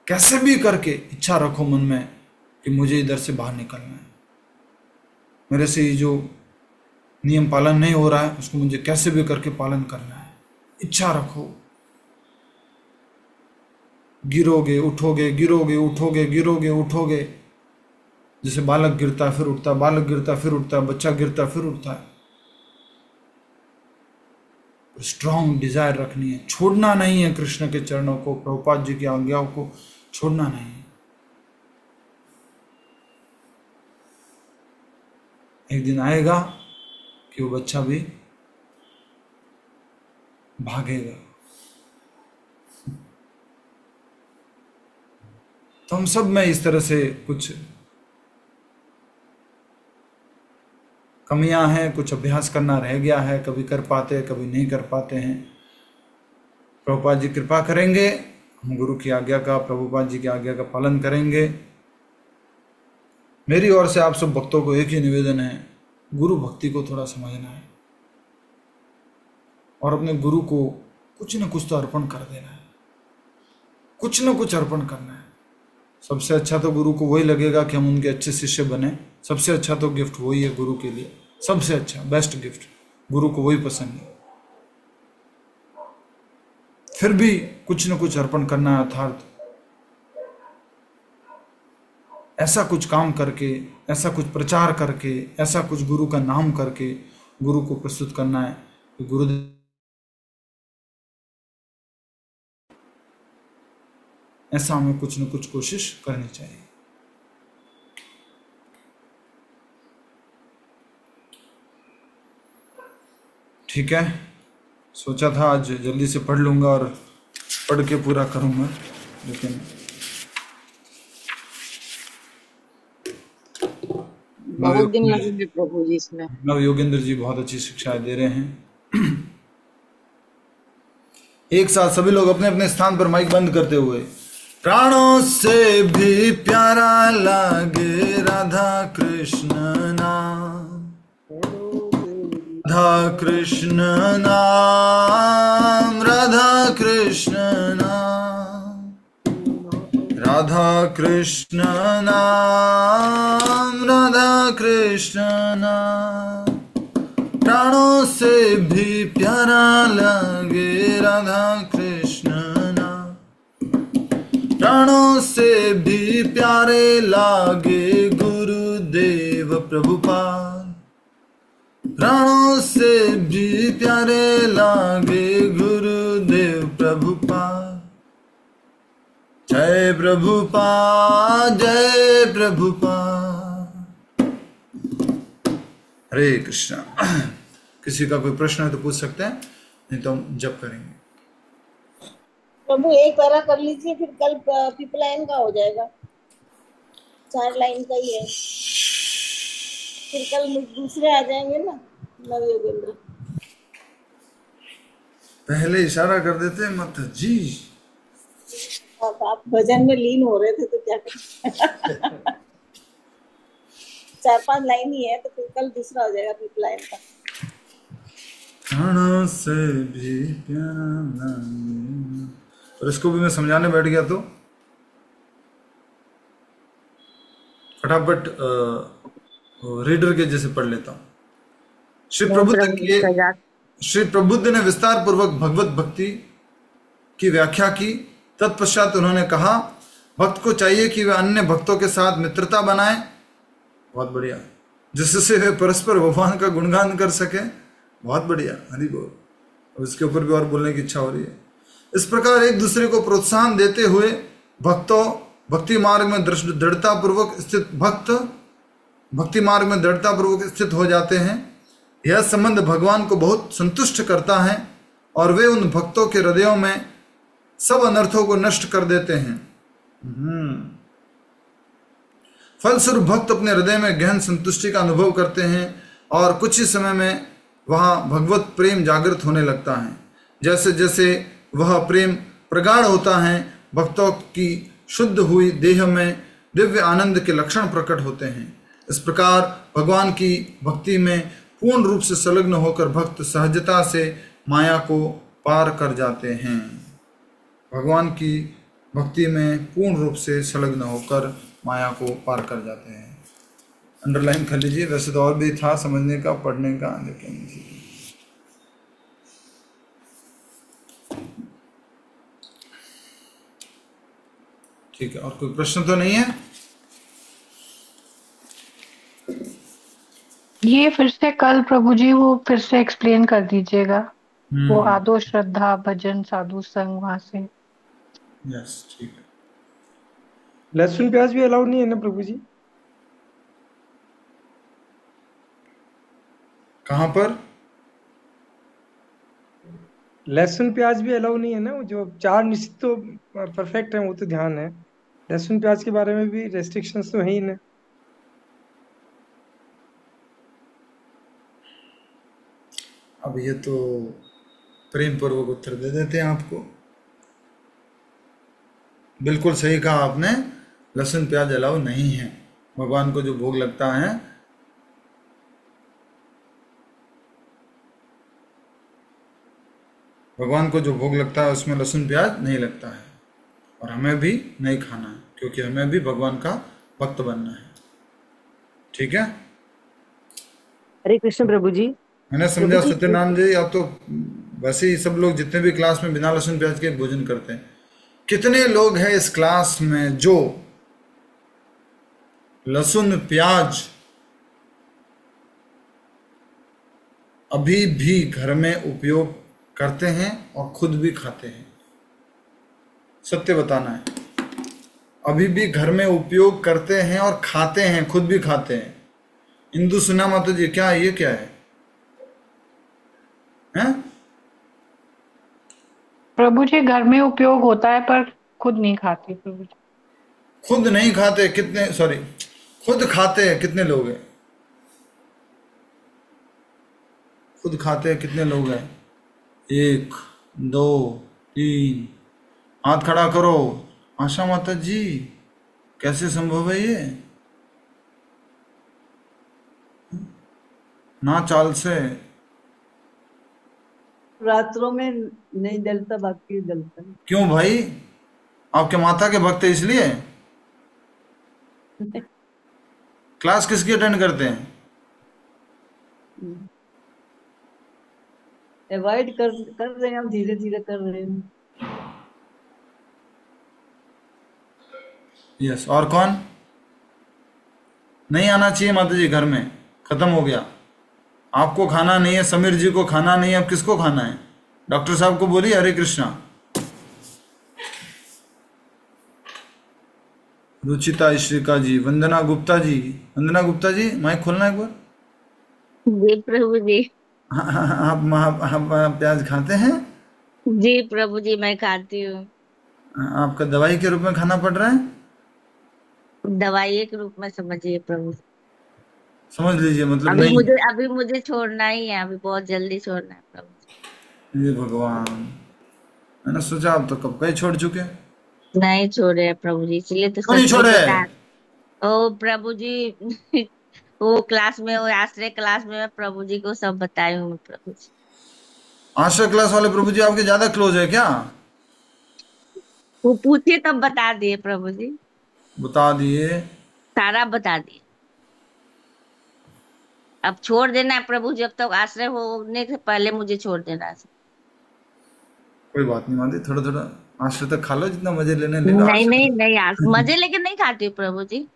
कैसे भी करके इच्छा रखो मन में कि मुझे इधर से बाहर निकलना है, मेरे से ये जो नियम पालन नहीं हो रहा है उसको मुझे कैसे भी करके पालन करना है। इच्छा रखो, गिरोगे उठोगे, गिरोगे उठोगे, गिरोगे उठोगे। जैसे बालक गिरता फिर उठता, बालक गिरता फिर उठता, बच्चा गिरता फिर उठता है। स्ट्रॉन्ग डिजायर रखनी है, छोड़ना नहीं है कृष्ण के चरणों को, प्रभुपाद जी की आज्ञाओं को छोड़ना नहीं है। एक दिन आएगा कि वो बच्चा भी भागेगा। तो हम सब में इस तरह से कुछ कमियां हैं, कुछ अभ्यास करना रह गया है, कभी कर पाते कभी नहीं कर पाते हैं। प्रभुपाद जी कृपा करेंगे, हम गुरु की आज्ञा का, प्रभुपाद जी की आज्ञा का पालन करेंगे। मेरी ओर से आप सब भक्तों को एक ही निवेदन है, गुरु भक्ति को थोड़ा समझना है और अपने गुरु को कुछ न कुछ तो अर्पण कर देना है, कुछ न कुछ अर्पण करना है। सबसे अच्छा तो गुरु को वही लगेगा कि हम उनके अच्छे शिष्य बने। सबसे अच्छा तो गिफ्ट वही है गुरु के लिए, सबसे अच्छा बेस्ट गिफ्ट गुरु को वही पसंद है। फिर भी कुछ न कुछ अर्पण करना है, अर्थात ऐसा कुछ काम करके, ऐसा कुछ प्रचार करके, ऐसा कुछ गुरु का नाम करके गुरु को प्रस्तुत करना है कि गुरुदेव ऐसा हमें कुछ न कुछ कोशिश करनी चाहिए। ठीक है, सोचा था आज जल्दी से पढ़ लूंगा और पढ़ के पूरा करूंगा, लेकिन बहुत दिन लगेंगे प्रभु जी इसमें। नव योगेंद्र जी बहुत अच्छी शिक्षाएं दे रहे हैं। एक साथ सभी लोग अपने अपने स्थान पर माइक बंद करते हुए, प्राणों से भी प्यारा लागे राधा कृष्ण नाम, राधा कृष्ण नाम, राधा कृष्ण नाम, राधा कृष्ण नाम, राधा कृष्ण नाम। प्राणों से भी प्यारा लगे राधा कृष्ण नाम, प्राणों से भी प्यारे लागे गुरुदेव प्रभुपाद, प्राणों से भी प्यारे लागे गुरुदेव प्रभुपाद। जय प्रभुपाद, जय प्रभुपाद। हरे कृष्णा। किसी का कोई प्रश्न है तो पूछ सकते हैं, नहीं तो हम जप करेंगे। प्रभु एक बार कर लीजिए, फिर कल पीपल लाइन का हो जाएगा, 4 लाइन का ही है, फिर कल दूसरे आ जाएंगे ना नव योगेंद्र। पहले इशारा कर देते मत जी। आप भजन में लीन हो रहे थे तो क्या करें। 4-5 लाइन ही है, तो फिर कल दूसरा हो जाएगा पीपल लाइन का। प्राणों से भी प्यारा, और इसको भी मैं समझाने बैठ गया तो फटाफट रीडर के जैसे पढ़ लेता हूँ। श्री प्रबुद्ध ने विस्तार पूर्वक भगवत भक्ति की व्याख्या की। तत्पश्चात उन्होंने कहा, भक्त को चाहिए कि वे अन्य भक्तों के साथ मित्रता बनाए, बहुत बढ़िया, जिससे वे परस्पर भगवान का गुणगान कर सके बहुत बढ़िया, हरि बोल। अब इसके ऊपर भी और बोलने की इच्छा हो रही है। इस प्रकार एक दूसरे को प्रोत्साहन देते हुए भक्ति मार्ग में दृढ़तापूर्वक स्थित भक्ति मार्ग में दृढ़तापूर्वक स्थित हो जाते हैं। यह संबंध भगवान को बहुत संतुष्ट करता है और वे उन भक्तों के हृदयों में सब अनर्थों को नष्ट कर देते हैं। फलस्वरूप भक्त अपने हृदय में गहन संतुष्टि का अनुभव करते हैं और कुछ ही समय में वहां भगवत प्रेम जागृत होने लगता है। जैसे जैसे वह प्रेम प्रगाढ़ होता है, भक्तों की शुद्ध हुई देह में दिव्य आनंद के लक्षण प्रकट होते हैं। इस प्रकार भगवान की भक्ति में पूर्ण रूप से संलग्न होकर भक्त सहजता से माया को पार कर जाते हैं। भगवान की भक्ति में पूर्ण रूप से संलग्न होकर माया को पार कर जाते हैं। अंडरलाइन कर लीजिए। वैसे तो और भी था समझने का, पढ़ने का, लेकिन ठीक है। और कोई प्रश्न तो नहीं है? ये फिर से कल प्रभु जी वो फिर से एक्सप्लेन कर दीजिएगा, वो आदो श्रद्धा भजन साधु संग वहां से। यस, ठीक है। लहसुन प्याज भी अलाउड नहीं है ना प्रभु जी? कहाँ पर? लहसुन प्याज भी अलाउ नहीं है ना? वो जो 4 निश्चित तो परफेक्ट है, वो तो ध्यान है। लहसुन प्याज के बारे में भी रेस्ट्रिक्शंस तो है ही ना? अब ये तो प्रेम पूर्वक उत्तर दे देते हैं आपको। बिल्कुल सही कहा आपने, लहसुन प्याज अलाउ नहीं है। भगवान को जो भोग लगता है, भगवान को जो भोग लगता है उसमें लहसुन प्याज नहीं लगता है, और हमें भी नहीं खाना है, क्योंकि हमें भी भगवान का भक्त बनना है। ठीक है। हरे कृष्ण प्रभु जी। मैंने समझा सत्यनारायण जी, अब तो वैसे ही सब लोग जितने भी क्लास में बिना लहसुन प्याज के भोजन करते हैं। कितने लोग हैं इस क्लास में जो लहसुन प्याज अभी भी घर में उपयोग करते हैं और खुद भी खाते हैं? सत्य बताना है। अभी भी घर में उपयोग करते हैं और खाते हैं, खुद भी खाते हैं। इंदु सुना माता जी, क्या ये क्या है? हैं? प्रभु जी घर में उपयोग होता है पर खुद नहीं खाते प्रभु जी। खुद नहीं खाते कितने, सॉरी, खुद खाते हैं कितने लोग हैं? खुद खाते हैं कितने लोग हैं? 1 2 3, हाथ खड़ा करो। आशा माता जी, कैसे संभव है ये? ना चाल से रात्रों में नहीं जलता, बाकी जलता है। क्यों भाई? आपके माता के भक्त है इसलिए? क्लास किसकी अटेंड करते हैं? अवॉइड कर रहे हैं हम, धीरे धीरे कर रहे हैं। यस। और कौन नहीं आना चाहिए माता जी घर में? खत्म हो गया। आपको खाना नहीं है, समीर जी को खाना नहीं है, अब किसको खाना है? डॉक्टर साहब को बोलिए हरे कृष्णा। रुचिता इश्रिका जी, वंदना गुप्ता जी, वंदना गुप्ता जी माइक खोलना एक बार। जी प्रभु जी। आप प्याज खाते हैं? जी प्रभु जी, मैं खाती हूँ। आपका दवाई के रूप में खाना पड़ रहा है? दवाई के रूप में समझिए प्रभु। समझ लीजिए, मतलब अभी मुझे छोड़ना ही है, अभी बहुत जल्दी छोड़ना है प्रभु। ये भगवान, मैंने सोचा आप तो कब का ही छोड़ चुके। नहीं छोड़े प्रभु जी, इसलिए तो नहीं छोड़े। ओ प्रभु जी वो क्लास में, वो आश्रय क्लास में मैं प्रभु जी को सब बताई हूँ प्रभु जी। आश्रय क्लास वाले प्रभु जी आपके ज्यादा क्लोज है क्या? वो पूछिए तब बता दिए प्रभु जी। बता दिए, सारा बता दिए। अब छोड़ देना है प्रभु, जब तक आश्रय होने से पहले मुझे छोड़ देना है। कोई बात नहीं माती, थोड़ा थोड़ा आश्रय तक खा लो, जितना मजे लेने ले लो। नहीं, मजे लेके नहीं खाती प्रभु जी।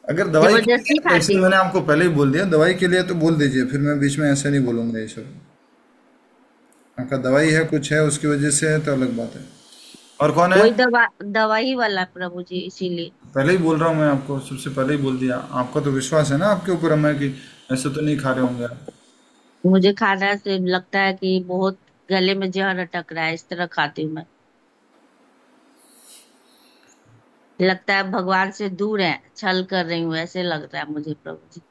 अगर दवाई के जबरदस्ती लिए, खाती वैसे हूँ। मैंने आपको पहले ही बोल दिया, दवाई के लिए तो बोल दीजिए, फिर मैं बीच में ऐसे नहीं बोलूंगा ये सब। आपका दवाई है, कुछ है, उसकी वजह से है तो अलग बात है। और कौन है? वही दवाई वाला प्रभु जी, इसीलिए। पहले ही बोल रहा हूँ मैं आपको, सबसे पहले ही बोल दिया। आपका तो विश्वास है ना आपके ऊपर हमें कि ऐसे तो नहीं खा रहे होंगे आप। मुझे खाना से लगता है कि बहुत गले में जहर अटक रहा है, इस तरह खाती हूँ मैं। लगता है भगवान से दूर है, छल कर रही हूँ, ऐसे लगता है मुझे प्रभु जी।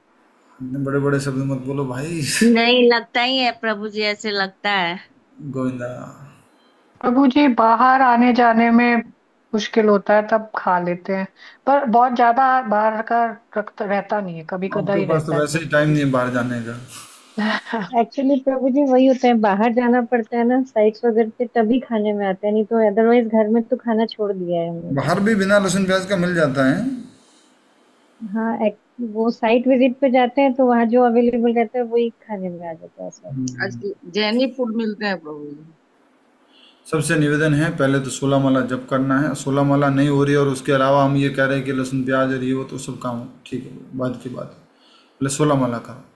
इतने बड़े बड़े शब्द मत बोलो भाई। नहीं, लगता ही है प्रभु जी, ऐसे लगता है। गोविंदा। प्रभु जी बाहर आने जाने में मुश्किल होता है तब खा लेते हैं, पर बहुत ज्यादा बाहर का रक्त रहता नहीं है, कभी कदा आपके ही पास तो रहता है वैसे ही प्रभु टाइम नहीं है बाहर जाने का। जी। एक्चुअली प्रभु जी वही होता है, बाहर जाना पड़ता है ना साइट्स वगैरह पे, तभी खाने में आता है, नहीं तो अदरवाइज घर में तो खाना छोड़ दिया है हमने। बाहर भी बिना लहसुन प्याज का मिल जाता है। हाँ वो साइट विजिट पे जाते हैं तो वहाँ जो अवेलेबल रहता है वही खाने में आ जाता है सर। आज जैनी फूड मिलते हैं प्रभु जी। सबसे निवेदन है, पहले तो 16 माला जप करना है। 16 माला नहीं हो रही और उसके अलावा हम ये कह रहे हैं कि लहसुन प्याज और ये वो, तो सब काम ठीक है, बाद की बात है। पहले 16 माला करो।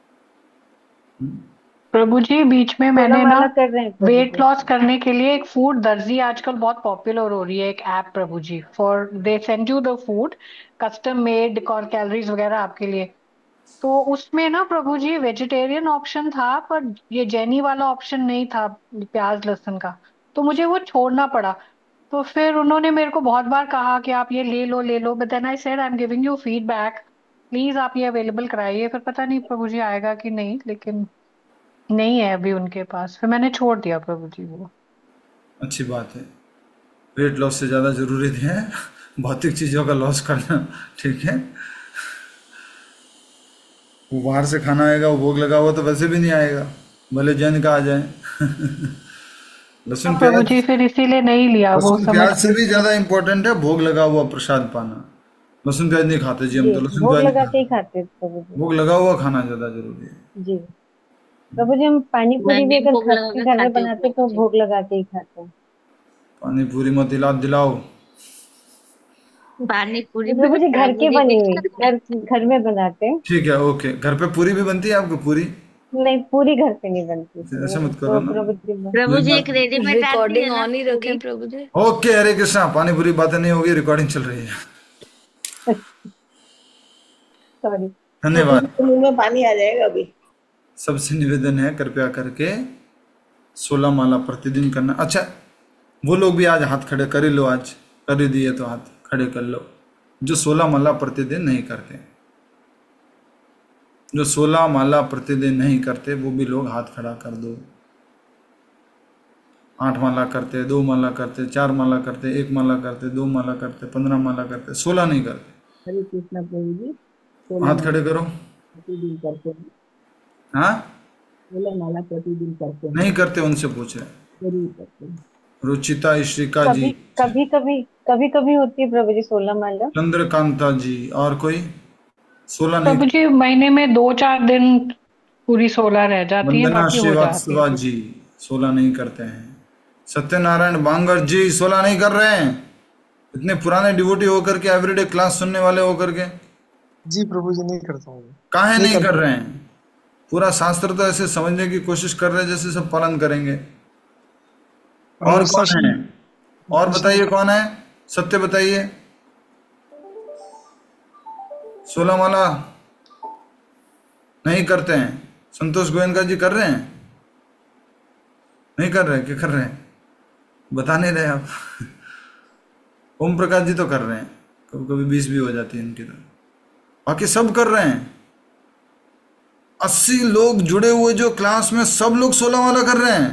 प्रभु जी बीच में सोलह मैंने ना माला कर रहे हैं प्रभु वेट जी। लॉस करने के लिए एक फूड दर्जी आजकल बहुत पॉपुलर हो रही है, एक ऐप प्रभु जी, for they send you the food custom made और कैलोरीज वगैरह आपके लिए। तो उसमें ना प्रभु जी वेजिटेरियन ऑप्शन था, पर ये जेनी वाला ऑप्शन नहीं था, प्याज लहसुन का। तो मुझे वो छोड़ना पड़ा। तो फिर उन्होंने मेरे को बहुत बार कहा कि आप ये ले लो, but then I said I am giving you feedback, please आप ये अवेलेबल कराइए। फिर पता नहीं प्रभु जी आएगा कि नहीं, लेकिन नहीं है अभी उनके पास, फिर मैंने छोड़ दिया प्रभु जी वो। अच्छी बात है। वेट लॉस से ज़्यादा जरूरी है भौतिक चीज़ों का लॉस करना। ठीक है, वो बाहर से खाना आएगा, वो भोग लगा हुआ तो वैसे भी नहीं आएगा, भले जैन का आ जाए। लहसुन प्रभु प्याज, जी फिर इसीलिए नहीं लिया वो, लहसुन समझ प्याज से गई। भी ज़्यादा इम्पोर्टेंट है भोग लगा हुआ प्रसाद पाना। लहसुन प्याज नहीं खाते जी हम, जी तो लहसुन भोग प्याज नहीं लगा के ही खाते। खाते हैं प्रभु जी। भोग लगा हुआ खाना ज़्यादा जरूरी है। जी प्रभु जी हम पानी मैं पूरी भी भी अगर भोग लगा के घर में खाती हूँ बनाते हैं प्रभु तो जी। भोग लगा के ही खाते हैं। पानी पूरी मत दिलाओ। पानी पूरी नहीं में प्रभु जी घर प्रभु की जी बनी भी हुई, खाते हैं। घर में बनाते हैं। ठीक है, ओके। घर पे पूरी भी बनती है आपको? पूरी नहीं पूरी घर पे नहीं बनती ऐसे वो मत करो तो ना। प्रभु जी प्रभु ये जी एक बात, रेडीमेड आती रिकॉर्डिंग है ना ऑन ही पूरी। रखें प्रभु जी। ओके, हरे कृष्णा। पानी पूरी बातें नहीं होगी, रिकॉर्डिंग चल रही है। सॉरी। प्रभु जी धन्यवाद। के मुंह में पानी आ जाएगा अभी। सबसे निवेदन है कृपया करके 16 माला प्रतिदिन करना। अच्छा, वो लोग भी आज हाथ खड़े कर ही लो, आज कर ही दिए तो हाथ खड़े कर लो जो 16 माला प्रतिदिन नहीं करते। जो 16 माला प्रतिदिन नहीं करते वो भी लोग हाथ खड़ा कर दो। 8 माला करते, 2 माला करते, 4 माला करते, 1 माला करते, 2 माला करते, 15 माला करते, 16 नहीं करते। हरे कृष्णा प्रभु जी। 16 हाथ खड़े माला करो। प्रतिदिन करते हैं। हाँ, 16 माला प्रतिदिन करते हैं। नहीं करते उनसे पूछ रहे। जरूर करते हैं। रुचिता श्रीका जी, कभी कभी कभी होती है प्रभु जी 16 माला। चंद्रकांता जी, और कोई? 16 नहीं प्रभु करते। जी महीने में 2-4 दिन पूरी 16 रह जाती है, वंदना बाकी हो जाती है श्रीवास्तवा पूरी। जी 16 नहीं करते हैं। सत्यनारायण बांगर जी 16 नहीं कर रहे हैं। इतने पुराने डिवोटी होकर के, एवरीडे क्लास सुनने वाले होकर के जी प्रभु जी नहीं करता हूँ। काहे नहीं कर करता। रहे हैं? पूरा शास्त्र तो ऐसे समझने की कोशिश कर रहे हैं जैसे सब पालन करेंगे। और कौन है? और बताइए कौन है? सत्य बताइए। 16 माला नहीं करते हैं। संतोष गोयनका जी कर रहे हैं? नहीं कर रहे? क्या कर रहे हैं? बता नहीं रहे आप। ओम प्रकाश जी तो कर रहे हैं, कभी कभी 20 भी हो जाती है इनकी तो। बाकी सब कर रहे हैं। 80 लोग जुड़े हुए जो क्लास में, सब लोग 16 माला कर रहे हैं।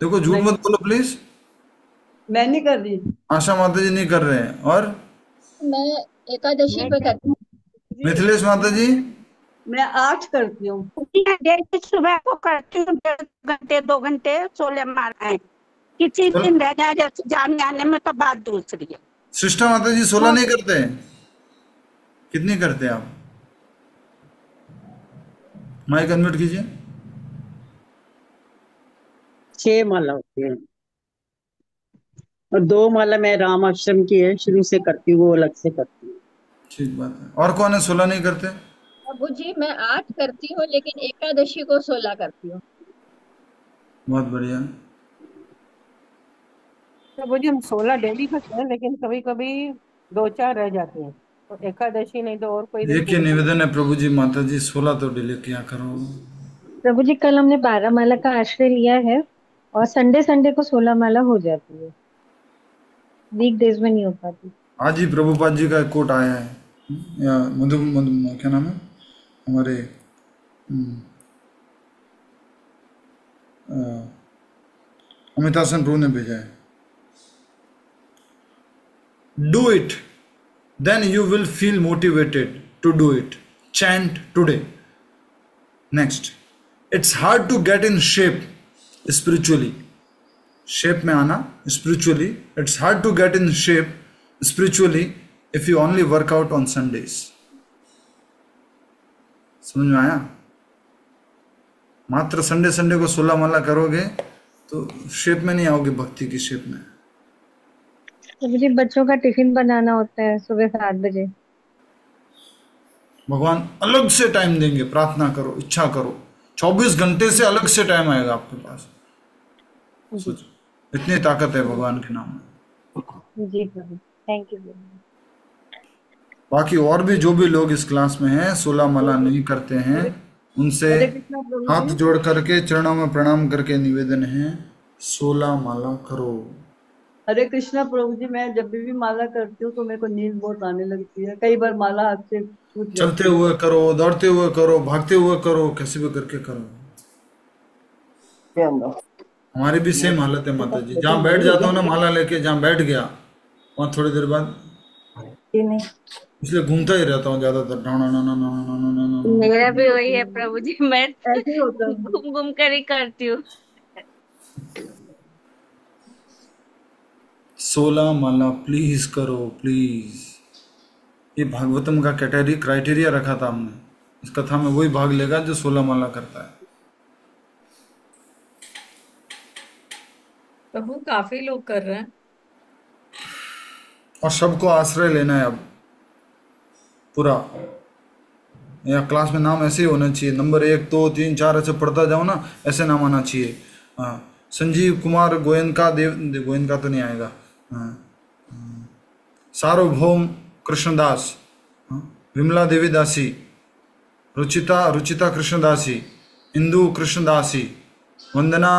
देखो, झूठ मत बोलो प्लीज। मैं नहीं कर रही। आशा माता जी नहीं कर रहे हैं। और मैं एकादशी पे करती हूँ। मिथिलेश माता जी? मैं 8 करती हूँ। डेली सुबह को करती हूँ, 1.5 घंटे 2 घंटे 16 माला है। किसी चलो। दिन रह जाए जैसे जाने आने में तो बात दूसरी है। सृष्टा माता जी 16 नहीं करते? कितनी करते हैं आप? माइक अनम्यूट कीजिए। 6 माला होती है। और 2 माला मैं राम आश्रम की है, शुरू से करती हूँ, वो अलग से करती हूँ। ठीक बात है। और कौन है 16 नहीं करते? प्रभु जी मैं 8 करती हूँ, लेकिन एकादशी को 16 करती हूँ। बहुत बढ़िया। प्रभु जी हम 16 डेली करते हैं, लेकिन कभी कभी 2-4 रह जाते हैं, तो एकादशी नहीं तो और कोई दिन एक ही निवेदन है प्रभु जी, माता जी 16 तो डिले किया करो। प्रभु जी कल हमने 12 माला का आश्रय लिया है और संडे संडे को 16 माला हो जाती है, वीक डेज में नहीं हो पाती। आज ही प्रभुपाद जी का एक कोट आया है, या मधु क्या नाम है हमारे अमिताभ सेन प्रभु ने भेजा है, do it then you will feel motivated to do it, chant today. Next, it's hard to get in shape spiritually, shape में आना spiritually, it's hard to get in shape spiritually if you only work out on Sundays। समझ में आया? मात्र Sunday Sunday को 16 माला करोगे तो shape में नहीं आओगे, भक्ति की शेप में। तो मुझे बच्चों का टिफिन बनाना होता है सुबह 7 बजे। भगवान अलग से टाइम देंगे, प्रार्थना करो, इच्छा करो, 24 घंटे से अलग से टाइम आएगा आपके पास। सोचो, इतनी ताकत है भगवान के नाम में। जी प्रभु, थैंक यू। बाकी और भी जो भी लोग इस क्लास में हैं 16 माला नहीं करते हैं, उनसे हाथ जोड़ करके चरणों में प्रणाम करके निवेदन है 16 माला करो। हरे कृष्णा प्रभु जी, मैं जब भी माला करती हूँ तो मेरे को नींद बहुत आने लगती है, कई बार माला हाथ से छूट जाती है। चलते हुए करो, दौड़ते हुए करो, भागते हुए करो, कैसे भी करके करो। हमारी भी सेम हालत है माता जी, जहाँ बैठ जाता हूँ ना माला लेके, जहाँ बैठ गया वहाँ थोड़ी देर बाद इसलिए घूमता ही रहता हूँ ज्यादातर। मेरा भी वही है प्रभु जी, मैं घूम घूम कर ही करती हूँ। 16 माला प्लीज करो प्लीज। ये भागवतम का क्राइटेरिया रखा था हमने, इस कथा में वही भाग लेगा जो 16 माला करता है। प्रभु काफी लोग कर रहे हैं और सबको आश्रय लेना है अब पूरा। या क्लास में नाम ऐसे ही होना चाहिए, नंबर 1 2 3 4 ऐसे पढ़ता जाओ ना, ऐसे नाम आना चाहिए। संजीव कुमार गोयनका गोयनका तो नहीं आएगा। सार्वभौम कृष्णदास, विमला देवी दासी, रुचिता कृष्णदासी, इंदु कृष्णदासी, वंदना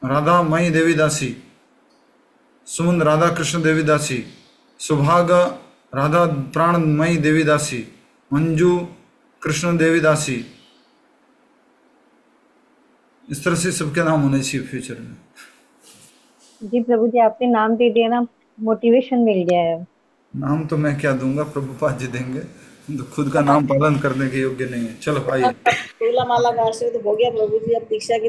राधा मई देवीदासी, सुमन राधा कृष्ण देवीदासी, सुभाग राधा प्राणमयी देवीदासी, मंजू कृष्ण देवीदासी। इस तरह से सबके नाम होने चाहिए फ्यूचर में। जी प्रभु जी, आपने नाम दे दिया ना, मोटिवेशन मिल गया है। नाम तो मैं क्या दूंगा, प्रभुपाद जी देंगे, तो खुद का नाम पालन करने के योग्य नहीं है। चलो आइए। 16 माला का आश्रय तो हो गया प्रभु जी, अब दीक्षा की